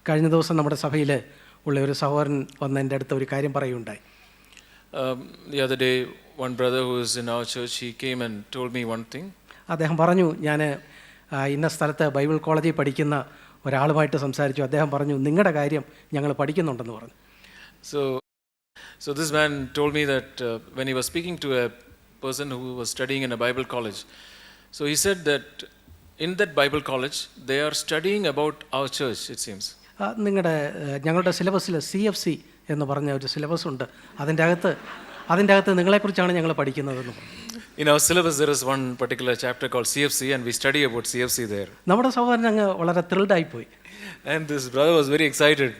കഴിഞ്ഞ ദിവസം നമ്മുടെ സഭയിൽ ഉള്ള ഒരു സഹോദരൻ വന്ന് എൻ്റെ അടുത്ത് ഒരു കാര്യം പറയുകയുണ്ടായി. The other day, one brother who is in our church, he came and told me one thing. അദ്ദേഹം പറഞ്ഞു, ഞാൻ ഇന്ന സ്ഥലത്ത് ബൈബിൾ കോളേജിൽ പഠിക്കുന്ന ഒരാളുമായിട്ട് സംസാരിച്ചു. അദ്ദേഹം പറഞ്ഞു, നിങ്ങളുടെ കാര്യം ഞങ്ങൾ പഠിക്കുന്നുണ്ടെന്ന് പറഞ്ഞു. So this man told me that when he was speaking to a person who was studying in a Bible college, so he said that in that Bible college they are studying about our church, it seems. ഞങ്ങളുടെ സിലബസിൽ CFC എന്ന് പറഞ്ഞ ഒരു syllabus ഉണ്ട്. അതിൻ്റെ അകത്ത് നിങ്ങളെക്കുറിച്ചാണ് ഞങ്ങൾ പഠിക്കുന്നതെന്ന് പറഞ്ഞു. In our syllabus there is one particular chapter called CFC, and we study about CFC there. നമ്മുടെ സഹോദരൻ അങ്ങ് വളരെ ത്രിൽഡ് ആയിപ്പോയി. And this brother was very excited.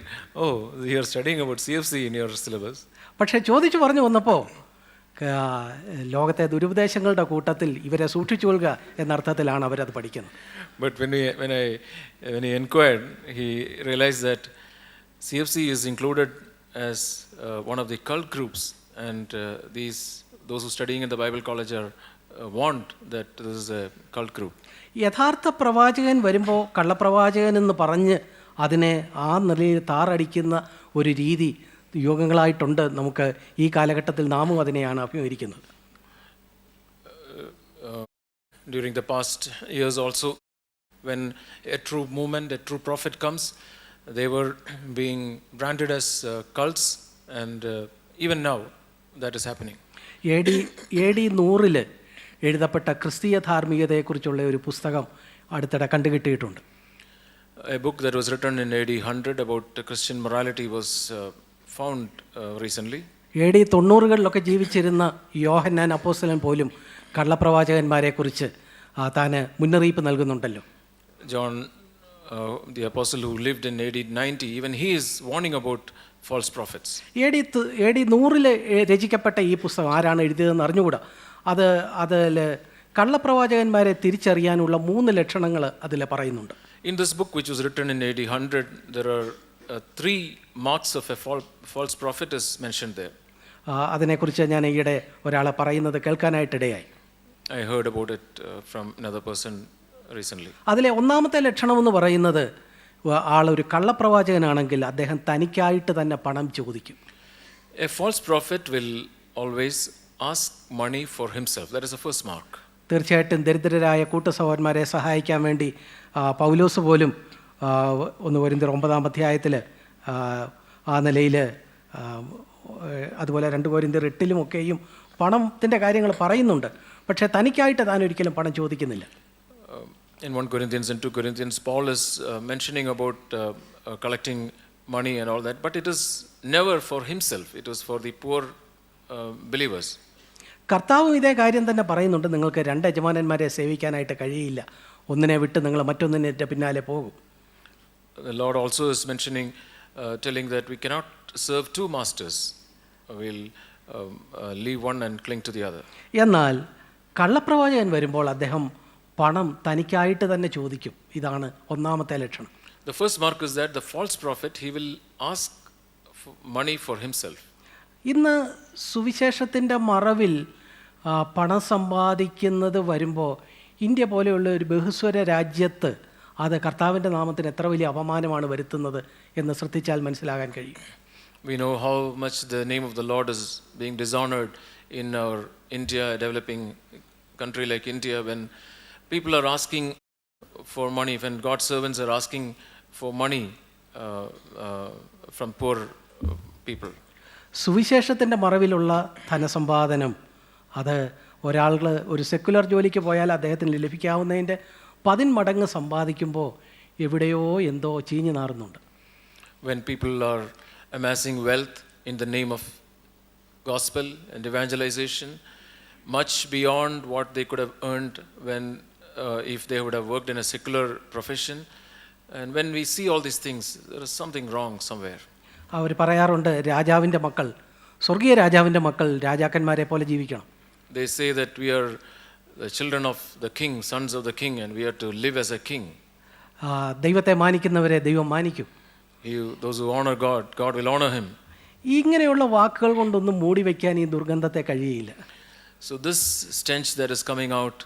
Oh, you are studying about CFC in your syllabus. പക്ഷേ ചോദിച്ചു പറഞ്ഞു വന്നപ്പോൾ ലോകത്തെ ദുരുപദേശങ്ങളുടെ കൂട്ടത്തിൽ ഇവരെ സൂക്ഷിച്ചുകൊള്ളുക എന്നർത്ഥത്തിലാണ് അവരത് പഠിക്കുന്നത്. But when he inquired, he realized that CFC is included as one of the cult groups, and those who studying in the Bible college are warned that this is a cult group. യഥാർത്ഥ പ്രവാചകൻ വരുമ്പോൾ കള്ളപ്രവാചകൻ എന്ന് പറഞ്ഞ് അതിനെ ആ നിലയിൽ താറടിക്കുന്ന ഒരു രീതി യോഗങ്ങളായിട്ടുണ്ട്. നമുക്ക് ഈ കാലഘട്ടത്തിൽ നാമും അതിനെയാണ് അഭിമുഖീകരിക്കുന്നത്. During the past years also, when a true movement, a true prophet comes, they were being branded as cults, and even now that is happening. AD 100 എഴുതപ്പെട്ട ക്രിസ്തീയ ധാർമ്മികതയെക്കുറിച്ചുള്ള ഒരു പുസ്തകം അടുത്തിടെ കണ്ടുകിട്ടിയിട്ടുണ്ട്. A book that was written in AD 100 about Christian morality was found recently. AD 90-കളിലൊക്കെ ജീവിച്ചിരുന്ന യോഹന്നാൻ അപ്പോസ്തലൻ പോലും കള്ളപ്രവാചകന്മാരെക്കുറിച്ച് താൻ മുന്നറിയിപ്പ് നൽകുന്നുണ്ടല്ലോ. John, the apostle who lived in AD 90, even he is warning about false prophets. AD 100 രചിക്കപ്പെട്ട ഈ പുസ്തകം ആരാണ് എഴുതിയതെന്ന് അറിഞ്ഞുകൂടാ. അതിൽ കള്ളപ്രവാചകന്മാരെ തിരിച്ചറിയാനുള്ള 3 ലക്ഷണങ്ങൾ അതിൽ പറയുന്നുണ്ട്. In this book which was written in AD 100, there are 3 marks of a false prophet is mentioned there. അതിനെക്കുറിച്ച് ഞാൻ ഈയിടെ ഒരാളെ പറയുന്നത് കേൾക്കാനായിട്ടിടയായി. I heard about it from another person recently. അതിലെ ഒന്നാമത്തെ ലക്ഷണമെന്ന് പറയുന്നത് ആളൊരു കള്ളപ്രവാചകനാണെങ്കിൽ അദ്ദേഹം തനിക്കായിട്ട് തന്നെ പണം ചോദിക്കും. A false prophet will always ask money for himself. That is the first mark. തീർച്ചയായിട്ടും ദരിദ്രരായ കൂട്ടുസഹോദരന്മാരെ സഹായിക്കാൻ വേണ്ടി പൗലോസ് പോലും 1 കൊരിന്ത്യർ 9-ാം അധ്യായത്തിൽ ആ നിലയിൽ, അതുപോലെ 2 കൊരിന്ത്യർ 8-ലുമൊക്കെയും പണത്തിൻ്റെ കാര്യങ്ങൾ പറയുന്നുണ്ട്. പക്ഷേ തനിക്കായിട്ട് താൻ ഒരിക്കലും പണം ചോദിക്കുന്നില്ല. In 1 Corinthians and 2 Corinthians, Paul is mentioning about collecting money and all that, but it is never for himself, it was for the poor believers. കർത്താവും ഇതേ കാര്യം തന്നെ പറയുന്നുണ്ട്. നിങ്ങൾക്ക് 2 യജമാനന്മാരെ സേവിക്കാനായിട്ട് കഴിയില്ല, ഒന്നിനെ വിട്ട് നിങ്ങൾ മറ്റൊന്നിൻ്റെ പിന്നാലെ പോകും. The Lord also is mentioning, telling that we cannot serve 2 masters. We'll leave one and cling to the other. എന്നാൽ കള്ളപ്രവാചകൻ വരുമ്പോൾ അദ്ദേഹം പണം തനിക്കായിട്ട് തന്നെ ചോദിക്കും. ഇതാണ് ഒന്നാമത്തെ ലക്ഷണം. The first mark is that the false prophet, he will ask for money for himself. ഇന്ന് സുവിശേഷത്തിൻ്റെ മറവിൽ പണം സമ്പാദിക്കുന്നത് വരുമ്പോൾ ഇന്ത്യ പോലെയുള്ള ഒരു ബഹുസ്വര രാജ്യത്ത് അത് കർത്താവിൻ്റെ നാമത്തിന് എത്ര വലിയ അപമാനമാണ് വരുത്തുന്നത് എന്ന് ശ്രദ്ധിച്ചാൽ മനസ്സിലാകാൻ കഴിയും. We know how much the name of the Lord is being dishonored in our India, developing country like India, when people are asking for money, when God's servants are asking for money from poor people. സുവിശേഷത്തിൻ്റെ മറവിലുള്ള ധനസമ്പാദനം അത് ഒരാൾ ഒരു secular ജോലിക്ക് പോയാൽ അദ്ദേഹത്തിന് ലഭിക്കാവുന്നതിൻ്റെ 10 മടങ്ങ് സമ്പാദിക്കുമ്പോൾ എവിടെയോ എന്തോ ചീഞ്ഞു നാറുന്നുണ്ട്. When people are amassing wealth in the name of gospel and evangelization, much beyond what they could have earned when if they would have worked in a secular profession, and when we see all these things, there is something wrong somewhere. അവർ പറയാറുണ്ട്, രാജാവിൻ്റെ മക്കൾ, സ്വർഗീയ രാജാവിൻ്റെ മക്കൾ രാജാക്കന്മാരെ പോലെ ജീവിക്കണം. They say that we are the children of the king, sons of the king, and we are to live as a king. ദൈവത്തെ മാനിക്കുന്നവരെ ദൈവം മാനിക്കും. Those who honor God, God will honor him. ഇങ്ങനെയുള്ള വാക്കുകൾ കൊണ്ടൊന്നും മൂടി വയ്ക്കാൻ ഈ ദുർഗന്ധത്തെ കഴിയില്ല. So this stench that is coming out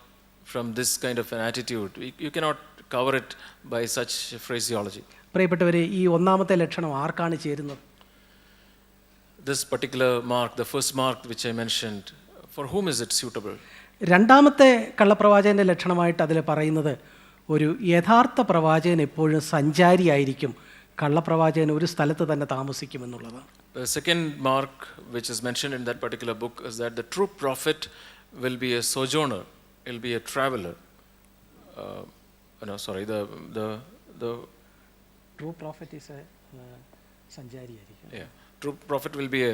from this kind of an attitude, you cannot cover it by such phraseology. പ്രിയപ്പെട്ടവരെ, ഈ ഒന്നാമത്തെ ലക്ഷണം ആർക്കാണ് ചേരുന്നത്? This particular mark, the first mark which I mentioned, for whom is it suitable? രണ്ടാമത്തെ കള്ളപ്രവാചകൻ്റെ ലക്ഷണമായിട്ട് അതിൽ പറയുന്നത്, ഒരു യഥാർത്ഥ പ്രവാചകൻ എപ്പോഴും സഞ്ചാരിയായിരിക്കും, കള്ളപ്രവാചകൻ ഒരു സ്ഥലത്ത് തന്നെ താമസിക്കുമെന്നുള്ളതാണ്. The second mark which is mentioned in that particular book is that the true prophet will be a sojourner, will be a traveler. The true prophet is a സഞ്ചാരിയായിരിക്കും. Yeah, true prophet will be a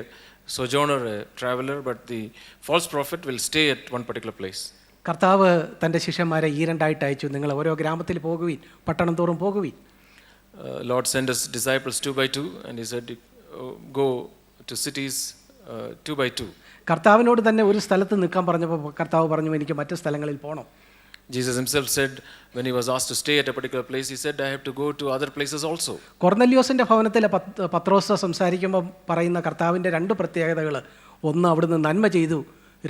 sojourner, a traveler, but the false prophet will stay at one particular place. കർത്താവ് തൻ്റെ ശിഷ്യന്മാരെ ഈ രണ്ടായിട്ട് അയച്ചു, നിങ്ങൾ ഓരോ ഗ്രാമത്തിൽ പോകുവീൻ, പട്ടണം തോറും പോകുവീൻ. Lord sent his disciples 2 by 2, and he said, go to cities 2 by 2. കർത്താവിനോട് തന്നെ ഒരു സ്ഥലത്ത് നിൽക്കാൻ പറഞ്ഞപ്പോൾ കർത്താവ് പറഞ്ഞു, എനിക്ക് മറ്റ് സ്ഥലങ്ങളിൽ പോകണം. Jesus himself said, when he was asked to stay at a particular place, he said, I have to go to other places also. കൊർന്നല്യോസിൻ്റെ ഭവനത്തിൽ പത്രോസ് സംസാരിക്കുമ്പോൾ പറയുന്ന കർത്താവിൻ്റെ 2 പ്രത്യേകതകൾ, ഒന്ന് അവിടുന്ന് നന്മ ചെയ്തു,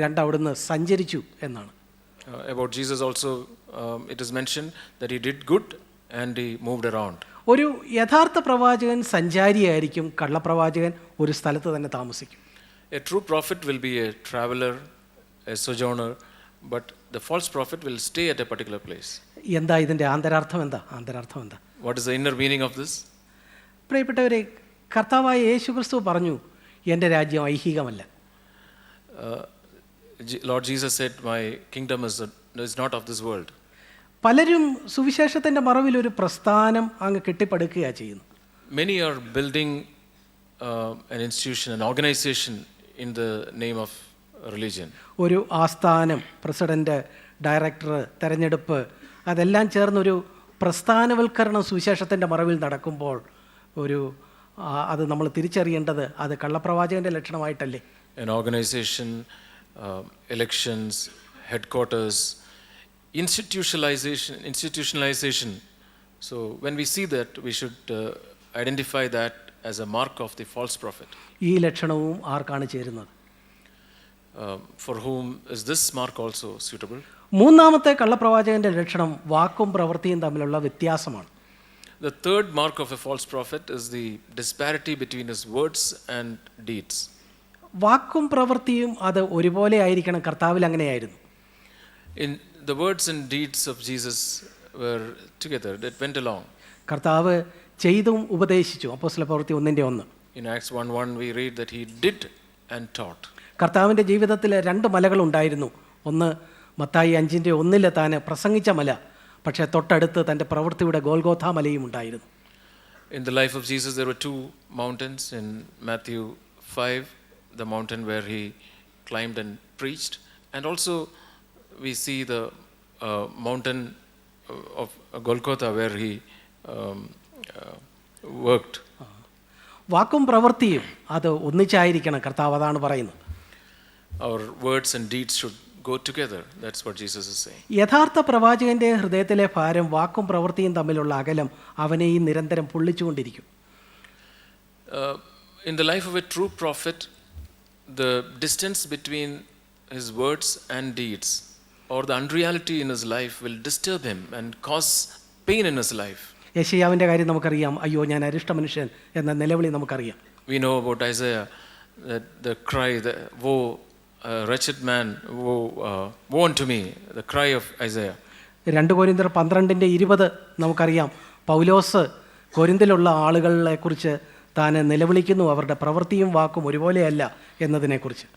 2 അവിടുന്ന് സഞ്ചരിച്ചു എന്നാണ്. About Jesus also, it is mentioned that he did good and he moved around. ഒരു യഥാർത്ഥ പ്രവാചകൻ സഞ്ചാരിയായിരിക്കും, കള്ളപ്രവാചകൻ ഒരു സ്ഥലത്ത് തന്നെ താമസിക്കും. A true prophet will be a traveler, a sojourner, but the false prophet will stay at a particular place. എന്താ ഇതിൻ്റെ ആന്തരാർത്ഥം എന്താ? What is the inner meaning of this? പ്രിയപ്പെട്ടവരെ, കർത്താവായ യേശുക്രിസ്തു പറഞ്ഞു, എൻ്റെ രാജ്യം ഐഹികമല്ല. Lord Jesus said, my kingdom is not of this world. പലരും സുവിശേഷത്തിൻ്റെ മറവിൽ ഒരു പ്രസ്ഥാനം അങ്ങ് കെട്ടിപ്പടുക്കുകയാണ് ചെയ്യുന്നത്. Many are building an institution, an organization in the name of religion. ഒരു ആസ്ഥാനം, പ്രസിഡന്റ്, ഡയറക്ടർ, തെരഞ്ഞെടുപ്പ്, അതെല്ലാം ചേർന്നൊരു പ്രസ്ഥാനവൽക്കരണം സുവിശേഷത്തിൻ്റെ മറവിൽ നടക്കുമ്പോൾ അത് നമ്മൾ തിരിച്ചറിയേണ്ടത് അത് കള്ളപ്രവാചകൻ്റെ ലക്ഷണമായിട്ടല്ലേ? An organization, elections, headquarters, institutionalization. So when we see that, we should identify that as a mark of the false prophet. ഈ ലക്ഷണവും ആർക്കാണ് ചേരുന്നത്? For whom is this mark also suitable? മൂന്നാമത്തെ കള്ളപ്രവാചകന്റെ ലക്ഷണം വാക്കും പ്രവൃത്തിയും തമ്മിലുള്ള വ്യത്യാസമാണ്. The third mark of a false prophet is the disparity between his words and deeds. വാക്കും പ്രവൃത്തിയും അത് ഒരുപോലെ ആയിരിക്കണം. കർത്താവിൽ അങ്ങനെയായിരുന്നു. In the words and deeds of Jesus were together, that went along. കർത്താവ് ചെയ്തും ഉപദേശിച്ചു. അപ്പോസ്തലപ്രവൃത്തി 1:1. In Acts 1:1 we read that he did and taught. കർത്താവിൻ്റെ ജീവിതത്തിൽ 2 മലകളുണ്ടായിരുന്നു. ഒന്ന് മത്തായി 5:1 താൻ പ്രസംഗിച്ച മല, പക്ഷേ തൊട്ടടുത്ത് തൻ്റെ പ്രവൃത്തിയുടെ ഗോൽഗോഥാ മലയും ഉണ്ടായിരുന്നു. In the life of Jesus there were 2 mountains. In Matthew 5, the mountain where he climbed and preached, and also we see the mountain of Golgotha where he worked. വാക്കും പ്രവൃത്തിയും അത് ഒന്നിച്ചായിരിക്കണം, കർത്താവ് അതാണ് പറയുന്നത്. Our words and deeds should go together. That's what Jesus is saying. യഥാർത്ഥ പ്രവാചകന്റെ ഹൃദയത്തിലെ ഭാരം വാക്കും പ്രവൃത്തിയും തമ്മിലുള്ള അകലം അവനെയും നിരന്തരം പൊള്ളിച്ചുകൊണ്ടിരിക്കും. In the life of a true prophet, the distance between his words and deeds, or the unreality in his life, will disturb him and cause pain in his life. യെശയ്യാവിൻ്റെ കാര്യം നമുക്കറിയാം. അയ്യോ ഞാൻ അരിഷ്ട മനുഷ്യൻ എന്ന നിലവിളി നമുക്കറിയാം. We know about Isaiah, that the cry, the woe, wretched man, woe unto me, the cry of Isaiah. 2 കൊരിന്ത്യർ 12:20 നമുക്കറിയാം. പൗലോസ് കൊരിന്തിലുള്ള ആളുകളെക്കുറിച്ച് താൻ നിലവിളിക്കുന്നു, അവരുടെ പ്രവൃത്തിയും വാക്കും ഒരുപോലെയല്ല എന്നതിനെക്കുറിച്ച്.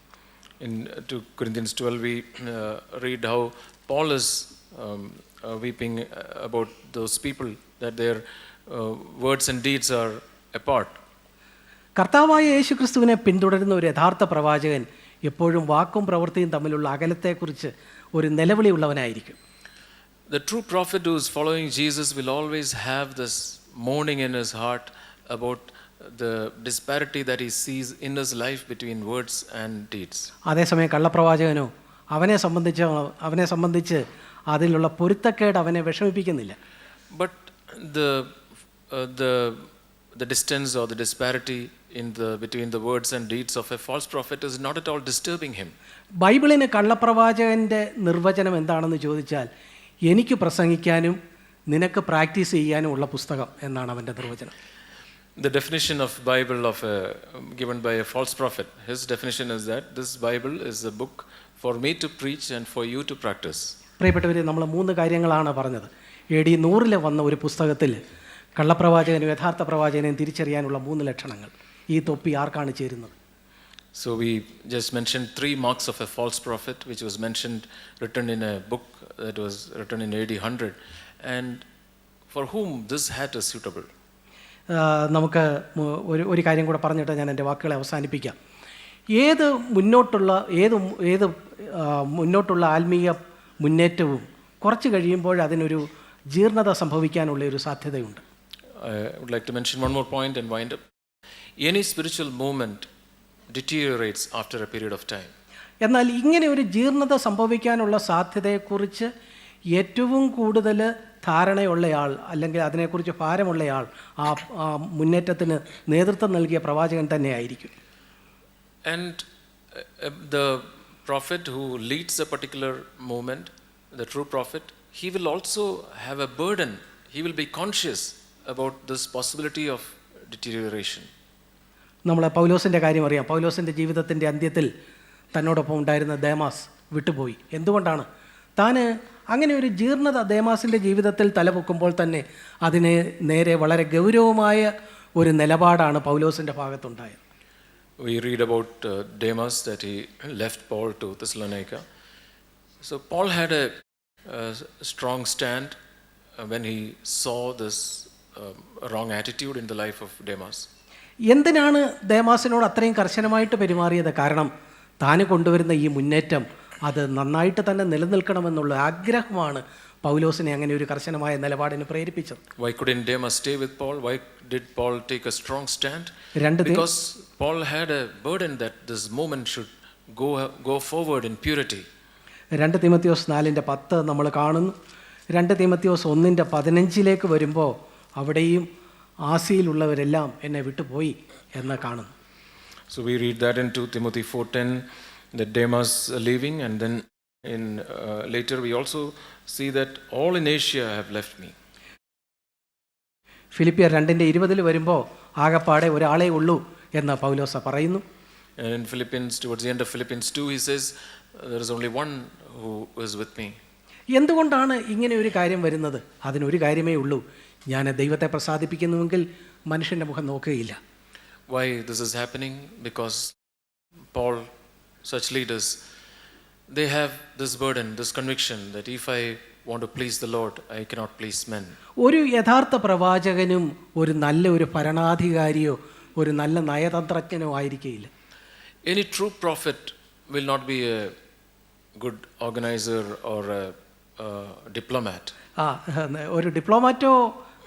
In 2 Corinthians 12 we read how Paul is weeping about those people, that their words and deeds are apart. കർത്താവായ യേശു ക്രിസ്തുവിനെ പിന്തുടരുന്ന ഒരു യഥാർത്ഥ പ്രവാചകൻ എപ്പോഴും വാക്കും പ്രവൃത്തിയും തമ്മിലുള്ള അകലത്തെക്കുറിച്ച് ഒരു നിലവിളി ഉള്ളവനായിരിക്കും. The true prophet who is following Jesus will always have this mourning in his heart about the disparity that he sees in his life between words and deeds. അതേസമയം കള്ളപ്രവാചകനോ അവനെ സംബന്ധിച്ച് അതിലുള്ള പൊരുത്തക്കേട് അവനെ വിഷമിപ്പിക്കുന്നില്ല. But the distance or the disparity between the words and deeds of a false prophet is not at all disturbing him. ബൈബിളിന് കള്ളപ്രവാചകൻ്റെ നിർവചനം എന്താണെന്ന് ചോദിച്ചാൽ, എനിക്ക് പ്രസംഗിക്കാനും നിനക്ക് പ്രാക്ടീസ് ചെയ്യാനും ഉള്ള പുസ്തകം എന്നാണ് അവൻ്റെ നിർവചനം. The definition of Bible given by a false prophet, his definition is that this Bible is a book for me to preach and for you to practice. പ്രിയപ്പെട്ടവരെ, നമ്മൾ 3 കാര്യങ്ങളാണ് പറഞ്ഞത്. AD 100 വന്ന ഒരു പുസ്തകത്തിൽ കള്ളപ്രവാചകനും യഥാർത്ഥ പ്രവാചകനെയും തിരിച്ചറിയാനുള്ള 3 ലക്ഷണങ്ങൾ. ഈ തൊപ്പി ആർക്കാണ് ചേരുന്നത്? So we just mentioned 3 marks of a false prophet, which was written in a book that was written in AD 100, and for whom this hat is suitable. നമുക്ക് ഒരു കാര്യം കൂടെ പറഞ്ഞിട്ട് ഞാൻ എൻ്റെ വാക്കുകളെ അവസാനിപ്പിക്കാം. ഏത് മുന്നോട്ടുള്ള ആത്മീയ മുന്നേറ്റവും കുറച്ച് കഴിയുമ്പോൾ അതിനൊരു ജീർണത സംഭവിക്കാനുള്ള ഒരു സാധ്യതയുണ്ട്. I would like to mention one more point and wind up. Any spiritual movement deteriorates after a period of time. എന്നാൽ ഇങ്ങനെ ഒരു ജീർണത സംഭവിക്കാനുള്ള സാധ്യതയെക്കുറിച്ച് ഏറ്റവും കൂടുതൽ ധാരണയുള്ളയാൾ അല്ലെങ്കിൽ അതിനെക്കുറിച്ച് ഭാരമുള്ളയാൾ ആ മുന്നേറ്റത്തിന് നേതൃത്വം നൽകിയ പ്രവാചകൻ തന്നെയായിരിക്കും. And the prophet who leads a particular movement, the true prophet, he will also have a burden. He will be conscious about this possibility of deterioration. നമ്മൾ പൗലോസിൻ്റെ കാര്യം അറിയാം. പൗലോസിൻ്റെ ജീവിതത്തിൻ്റെ അന്ത്യത്തിൽ തന്നോടൊപ്പം ഉണ്ടായിരുന്ന ദേമാസ് വിട്ടുപോയി. എന്തുകൊണ്ടാണ്? താൻ അങ്ങനെ ഒരു ജീർണത ദേമാസിൻ്റെ ജീവിതത്തിൽ തലപൊക്കുമ്പോൾ തന്നെ അതിനെ നേരെ വളരെ ഗൗരവമായ ഒരു നിലപാടാണ് പൗലോസിൻ്റെ ഭാഗത്തുണ്ടായത്. We read about Demas, that he left Paul to Thessalonica. So Paul had a strong stand when he saw this wrong attitude in the life of Demas. എന്തിനാണ് ദേമാസിനോട് അത്രയും കർശനമായിട്ട് പെരുമാറിയത്? കാരണം താൻ കൊണ്ടുവരുന്ന ഈ മുന്നേറ്റം അത് നന്നായിട്ട് തന്നെ നിലനിൽക്കണമെന്നുള്ള ആഗ്രഹമാണ് പൗലോസിനെ അങ്ങനെ ഒരു കർശനമായ നിലപാടിന് പ്രേരിപ്പിച്ചത്. Why couldn't Demas stay with Paul? Why did Paul take a strong stand? Because Paul had a burden that this movement should go forward in purity. 2 തീമോഥെയോസ് 4:10 നമ്മൾ കാണുന്നു. 2 തീമോഥെയോസ് 1:15 വരുമ്പോൾ അവിടെയും ആസിയിലുള്ളവരെല്ലാം എന്നെ വിട്ടുപോയി എന്ന് കാണുന്നു. So we read that in 2 Timothy 4:10, that Demas leaving, and then in later we also see that all in Asia have left me. ഫിലിപ്പിയർ 2:20 വരുമ്പോൾ ആകപ്പാടെ ഒരാളേ ഉള്ളൂ എന്ന് പൗലോസ് പറയുന്നു. And in Philippians, towards the end of Philippians 2, he says there is only one who is with me. എന്തുകൊണ്ടാണ് ഇങ്ങനെ ഒരു കാര്യം വരുന്നത്? അതിനൊരു കാര്യമേ ഉള്ളൂ, ഞാൻ ദൈവത്തെ പ്രസാദിപ്പിക്കുന്നുവെങ്കിൽ മനുഷ്യൻ്റെ മുഖം നോക്കുകയില്ല. Why this is happening? Because Paul, such leaders, they have this burden, this conviction that if I want to please the Lord, I cannot please men. ഒരു യഥാർത്ഥ പ്രവാചകനും ഒരു നല്ല ഒരു ഭരണാധികാരിയോ ഒരു നല്ല നയതന്ത്രജ്ഞനോ ആയിരിക്കുകയില്ല. Any true prophet will not be a good organizer or a diplomat. ഒരു ഡിപ്ലോമാറ്റോ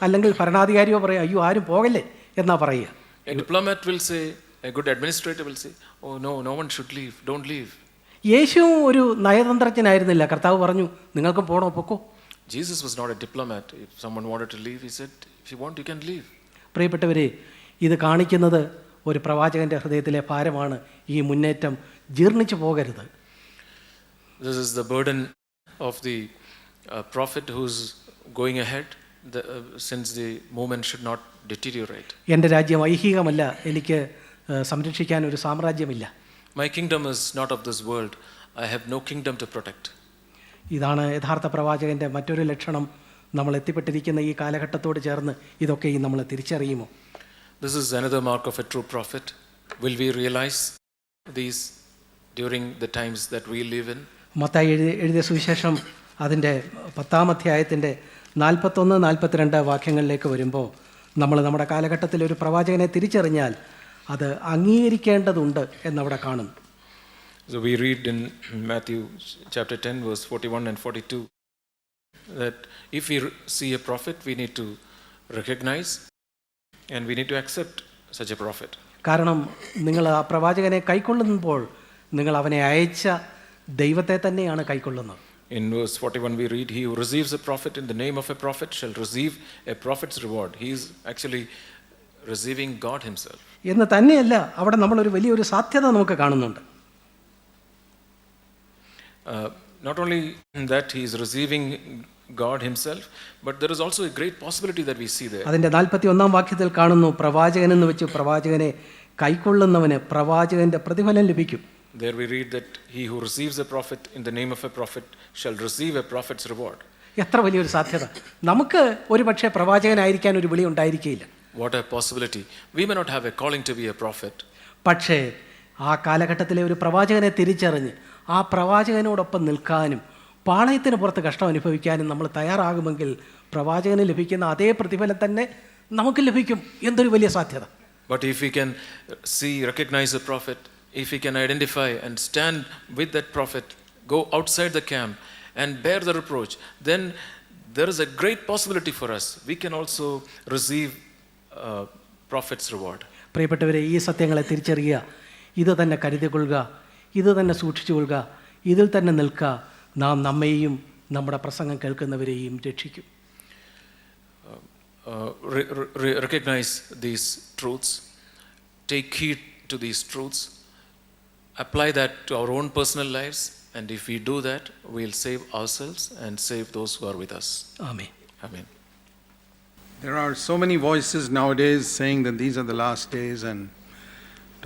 അല്ലെങ്കിൽ ഭരണാധികാരിയോ പറയാം, അയ്യോ ആരും പോകല്ലേ എന്നാ പറയുക. A diplomat will say, a good administrator will say, oh no one should leave, don't leave. യേശുവും ഒരു നയതന്ത്രജ്ഞനായിരുന്നില്ല. കർത്താവ് പറഞ്ഞു നിങ്ങൾക്ക് പോണോ പൊക്കോ. Jesus was not a diplomat. If someone wanted to leave, he said, if you want, you can leave. പ്രിയപ്പെട്ടവരെ, ഇത് കാണിക്കുന്നത് ഒരു പ്രവാചകന്റെ ഹൃദയത്തിലെ ഭാരമാണ്. ഈ മുന്നേറ്റം ജീർണിച്ചു പോകരുത്. This is the burden of the prophet who's going ahead, since the movement should not deteriorate. എൻ്റെ രാജ്യം ഐഹികമല്ല, എനിക്ക് സംരക്ഷിക്കാൻ ഒരു സാമ്രാജ്യമില്ല. My kingdom is not of this world. I have no kingdom to protect. ഇതാണ് യഥാർത്ഥ പ്രവാചകന്റെ മറ്റൊരു ലക്ഷണം. നമ്മൾ എത്തിപ്പെട്ടിരിക്കുന്ന ഈ കാലഘട്ടത്തോട് ചേർന്ന് ഇതൊക്കെയും നമ്മൾ തിരിച്ചറിയുമോ? This is another mark of a true prophet. Will we realize these during the times that we live in? Mathai എഴുതിയ സുവിശേഷം അതിൻ്റെ 10-ാം അധ്യായത്തിൻ്റെ 41-42 വാക്യങ്ങളിലേക്ക് വരുമ്പോൾ നമ്മൾ നമ്മുടെ കാലഘട്ടത്തിൽ ഒരു പ്രവാചകനെ തിരിച്ചറിഞ്ഞാൽ അത് അംഗീകരിക്കേണ്ടതുണ്ട് എന്നവിടെ കാണും. So we read in Matthew chapter 10 verse 41 and 42 that if we see a prophet, we need to recognize and we need to accept such a prophet. കാരണം നിങ്ങൾ ആ പ്രവാചകനെ കൈക്കൊള്ളുമ്പോൾ നിങ്ങൾ അവനെ അയച്ച ദൈവത്തെ തന്നെയാണ് കൈക്കൊള്ളുന്നത്. In verse 41 we read, he who receives a prophet in the name of a prophet shall receive a prophet's reward. He is actually receiving God himself. എന്ന് തന്നെയല്ല, അവിടെ നമ്മളൊരു വലിയൊരു സാധ്യത നമുക്ക് കാണുന്നുണ്ട്. Not only that he is receiving God himself, but there is also a great possibility that we see there. അതിൻ്റെ 41-ാം വാക്യത്തിൽ കാണുന്നു, പ്രവാചകൻ എന്ന് വെച്ച് പ്രവാചകനെ കൈക്കൊള്ളുന്നവന് പ്രവാചകന്റെ പ്രതിഫലം ലഭിക്കും. There we read that he who receives a prophet in the name of a prophet shall receive a prophet's reward. എത്ര വലിയൊരു സാധ്യത! നമുക്ക് ഒരു പക്ഷേ പ്രവാചകനായിരിക്കാൻ ഒരു വിളി ഉണ്ടായിരിക്കില്ല. What a possibility. We may not have a calling to be a prophet. പക്ഷേ ആ കാലഘട്ടത്തിലെ ഒരു പ്രവാചകനെ തിരിച്ചറിഞ്ഞ് ആ പ്രവാചകനോടൊപ്പം നിൽക്കാനും പാളയത്തിന് പുറത്ത് കഷ്ടം അനുഭവിക്കാനും നമ്മൾ തയ്യാറാകുമെങ്കിൽ പ്രവാചകന് ലഭിക്കുന്ന അതേ പ്രതിഫലം തന്നെ നമുക്ക് ലഭിക്കും. എന്തൊരു വലിയ സാധ്യത! But if we can recognize a prophet, if we can identify and stand with that prophet, go outside the camp and bear the reproach, then there is a great possibility for us. We can also receive prophet's reward. പ്രിയപ്പെട്ടവരെ, ഈ സത്യങ്ങളെ തിരിച്ചറിയുക, ഇത് തന്നെ കരുതിക്കൊള്ളുക, ഇത് തന്നെ സൂക്ഷിച്ചുകൊള്ളുക, ഇതിൽ തന്നെ നിൽക്കുക. നാം നമ്മെയും നമ്മുടെ പ്രസംഗം കേൾക്കുന്നവരെയും രക്ഷിക്കും. Recognize these truths, take heed to these truths, apply that to our own personal lives, and if we do that, we'll save ourselves and save those who are with us. Amen. Amen. There are so many voices nowadays saying that these are the last days and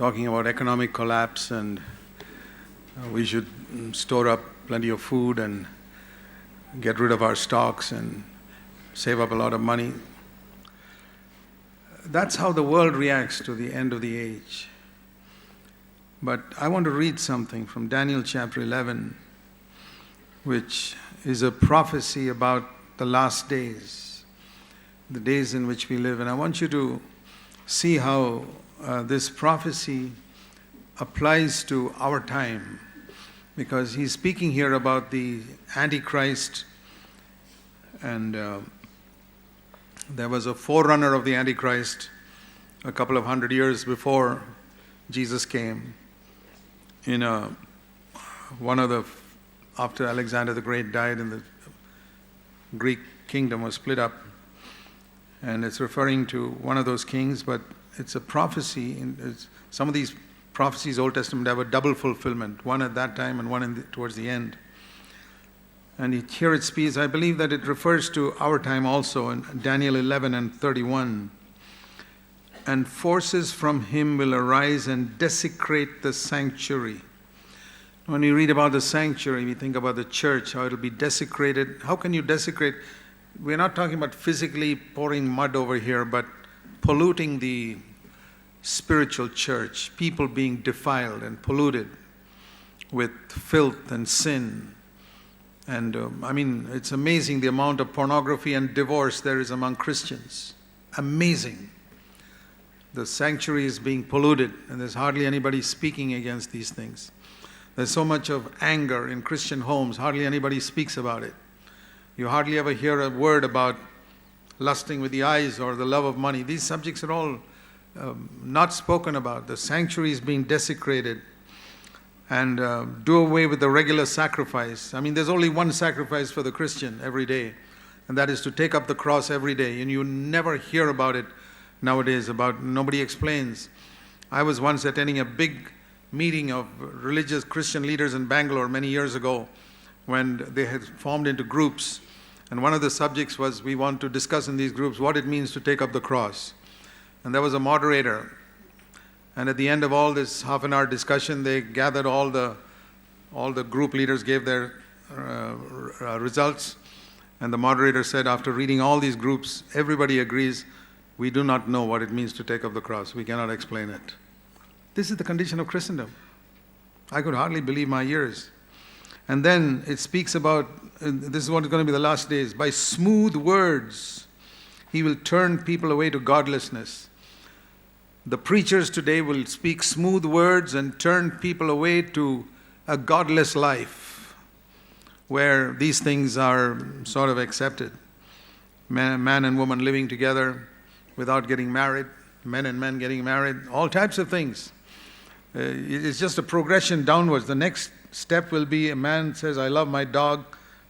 talking about economic collapse and we should store up plenty of food and get rid of our stocks and save up a lot of money. That's how the world reacts to the end of the age. But I want to read something from Daniel chapter 11, which is a prophecy about the last days, the days in which we live. And I want you to see how this prophecy applies to our time, because he's speaking here about the Antichrist, and there was a forerunner of the Antichrist a couple of 100 years before Jesus came. After Alexander the Great died and the Greek kingdom was split up, and it's referring to one of those kings, but it's a prophecy. Some of these prophecies, Old Testament, have a double fulfillment, one at that time and one towards the end. And here it speaks, I believe that it refers to our time also in Daniel 11 and 31. And forces from him will arise and desecrate the sanctuary When you read about the sanctuary, we think about the church, how it'll be desecrated. How can you desecrate? We're not talking about physically pouring mud over here, but polluting the spiritual church, people being defiled and polluted with filth and sin. And it's amazing the amount of pornography and divorce there is among Christians. Amazing. The sanctuary is being polluted, and there's hardly anybody speaking against these things. There's so much of anger in Christian homes, hardly anybody speaks about it. You hardly ever hear a word about lusting with the eyes or the love of money. These subjects are all not spoken about. The sanctuary is being desecrated, and do away with the regular sacrifice. There's only one sacrifice for the Christian every day, and that is to take up the cross every day. And you never hear about it nowadays. Nobody explains. I was once attending a big meeting of religious Christian leaders in Bangalore many years ago, when they had formed into groups. And one of the subjects was, we want to discuss in these groups what it means to take up the cross. And there was a moderator. And at the end of all this half-an-hour discussion, they gathered all the group leaders gave their results. And the moderator said, after reading all these groups, everybody agrees, we do not know what it means to take up the cross. We cannot explain it. This is the condition of Christendom. I could hardly believe my ears. And then it speaks about, this is what is going to be the last days, by smooth words, he will turn people away to godlessness. The preachers today will speak smooth words and turn people away to a godless life, where these things are sort of accepted. Man and woman living together without getting married, men and men getting married, all types of things. It's just a progression downwards. The next step will be a man says, I love my dog,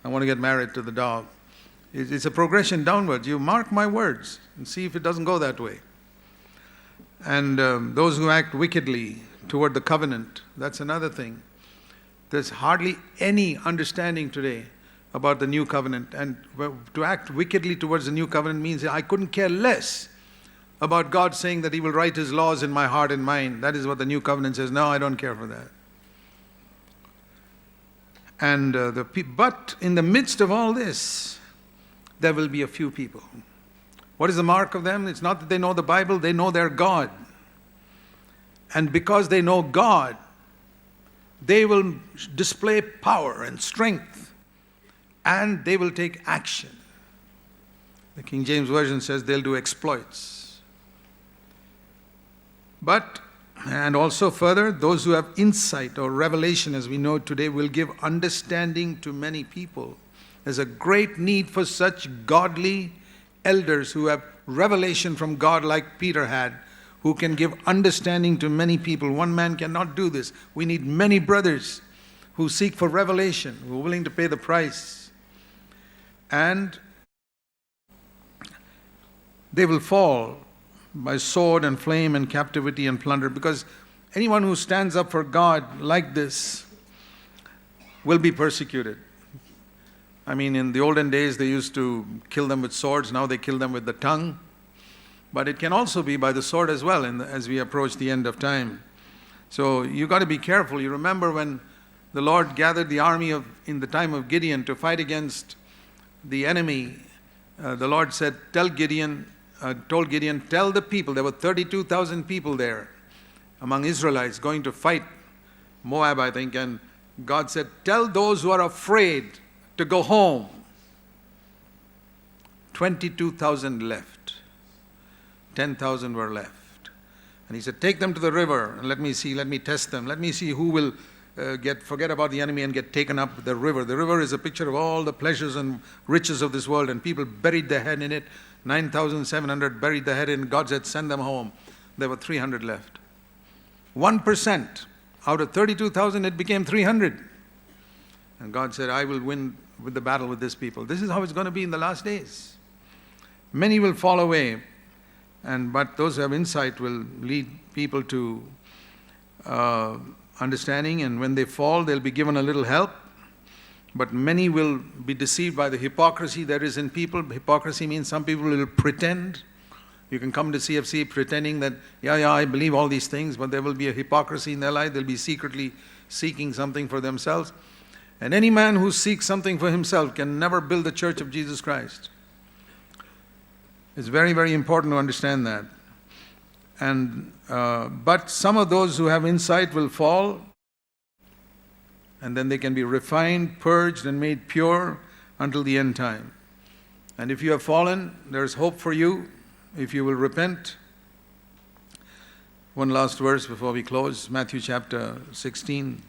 I want to get married to the dog. It's a progression downwards. You mark my words and see if it doesn't go that way. And those who act wickedly toward the covenant, that's another thing. There's hardly any understanding today about the new covenant. And to act wickedly towards the new covenant means I couldn't care less about God saying that He will write His laws in my heart and mind. That is what the new covenant says. No, I don't care for that. And but in the midst of all this, there will be a few people. What is the mark of them? It's not that they know the Bible, they know their God. And because they know God, they will display power and strength, and they will take action. The King James Version says they'll do exploits. And also further, those who have insight or revelation, as we know today, will give understanding to many people. There's a great need for such godly elders who have revelation from God like Peter had, who can give understanding to many people. One man cannot do this. We need many brothers who seek for revelation, who are willing to pay the price. And they will fall by sword and flame and captivity and plunder, because anyone who stands up for God like this will be persecuted. In the olden days they used to kill them with swords, now they kill them with the tongue. But it can also be by the sword as well as we approach the end of time. So you got to be careful. You remember when the Lord gathered the army in the time of Gideon to fight against the enemy, the Lord said, told Gideon, tell the people, there were 32,000 people there among Israelites going to fight Moab, I think, and God said, tell those who are afraid to go home. 22,000 left. 10,000 were left. And He said, take them to the river and let me test them. Let me see who will forget about the enemy and get taken up the river. The river is a picture of all the pleasures and riches of this world, and people buried their head in it. 9,700 buried their head in it. God said, send them home. There were 300 left. 1% out of 32,000, it became 300. And God said, I will win with the battle with this people. This is how it's going to be in the last days. Many will fall away, but those who have insight will lead people to understanding, and when they fall, they'll be given a little help. But many will be deceived by the hypocrisy there is in people. Hypocrisy means some people will pretend. You can come to CFC pretending that, I believe all these things, but there will be a hypocrisy in their life. They'll be secretly seeking something for themselves. And any man who seeks something for himself can never build the church of Jesus Christ. It's very, very important to understand that. And but some of those who have insight will fall, and then they can be refined, purged, and made pure until the end time. And if you have fallen, there's hope for you if you will repent. One last verse before we close, Matthew chapter 16.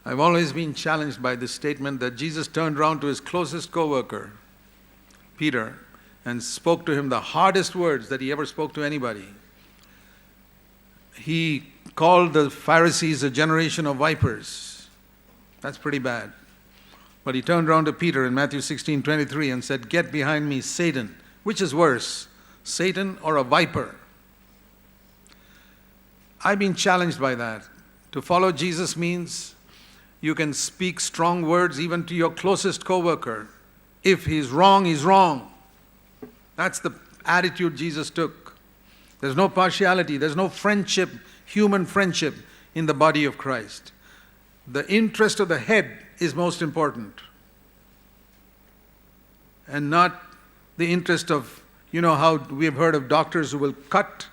I've always been challenged by this statement that Jesus turned around to his closest co-worker, Peter, and spoke to him the hardest words that he ever spoke to anybody. He called the Pharisees a generation of vipers. That's pretty bad. But he turned around to Peter in Matthew 16:23 and said, "Get behind me, Satan." Which is worse, Satan or a viper? I've been challenged by that. To follow Jesus means you can speak strong words even to your closest co-worker. If he's wrong, he's wrong. That's the attitude Jesus took. There's no partiality, there's no friendship, human friendship in the body of Christ. The interest of the head is most important, and not the interest of, you know how we have heard of doctors who will cut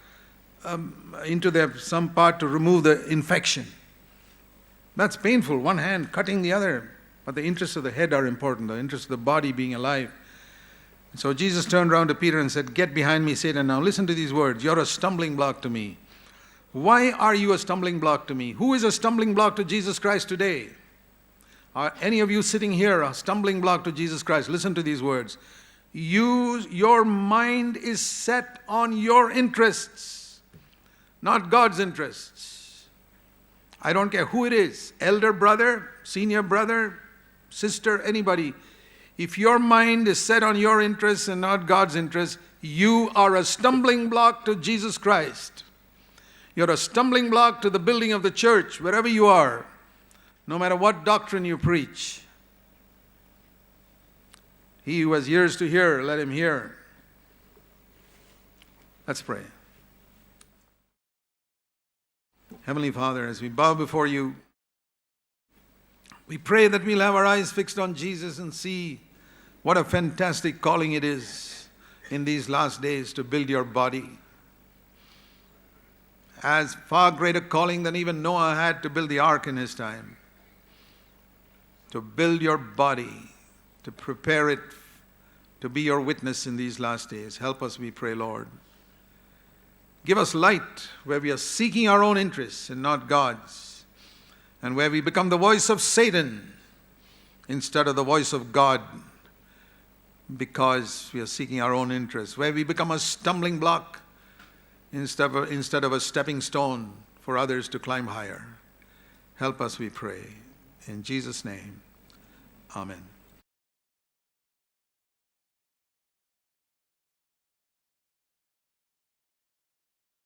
into some part to remove the infection. That's painful, one hand cutting the other. But the interests of the head are important, the interests of the body being alive. So Jesus turned around to Peter and said, "Get behind me, Satan." Now listen to these words. You're a stumbling block to me. Why are you a stumbling block to me? Who is a stumbling block to Jesus Christ today? Are any of you sitting here a stumbling block to Jesus Christ? Listen to these words. Your mind is set on your interests, not God's interests. I don't care who it is, elder brother, senior brother, sister, anybody. If your mind is set on your interests and not God's interests, you are a stumbling block to Jesus Christ. You're a stumbling block to the building of the church, wherever you are, no matter what doctrine you preach. He who has ears to hear, let him hear. Let's pray. Heavenly Father, as we bow before you, we pray that we'll have our eyes fixed on Jesus and see what a fantastic calling it is in these last days to build your body. As far greater calling than even Noah had to build the ark in his time. To build your body, to prepare it to be your witness in these last days. Help us, we pray, Lord. Give us light where we are seeking our own interests and not God's, and where we become the voice of Satan instead of the voice of God because we are seeking our own interests, where we become a stumbling block instead of a stepping stone for others to climb higher. Help us, we pray. In Jesus' name, amen.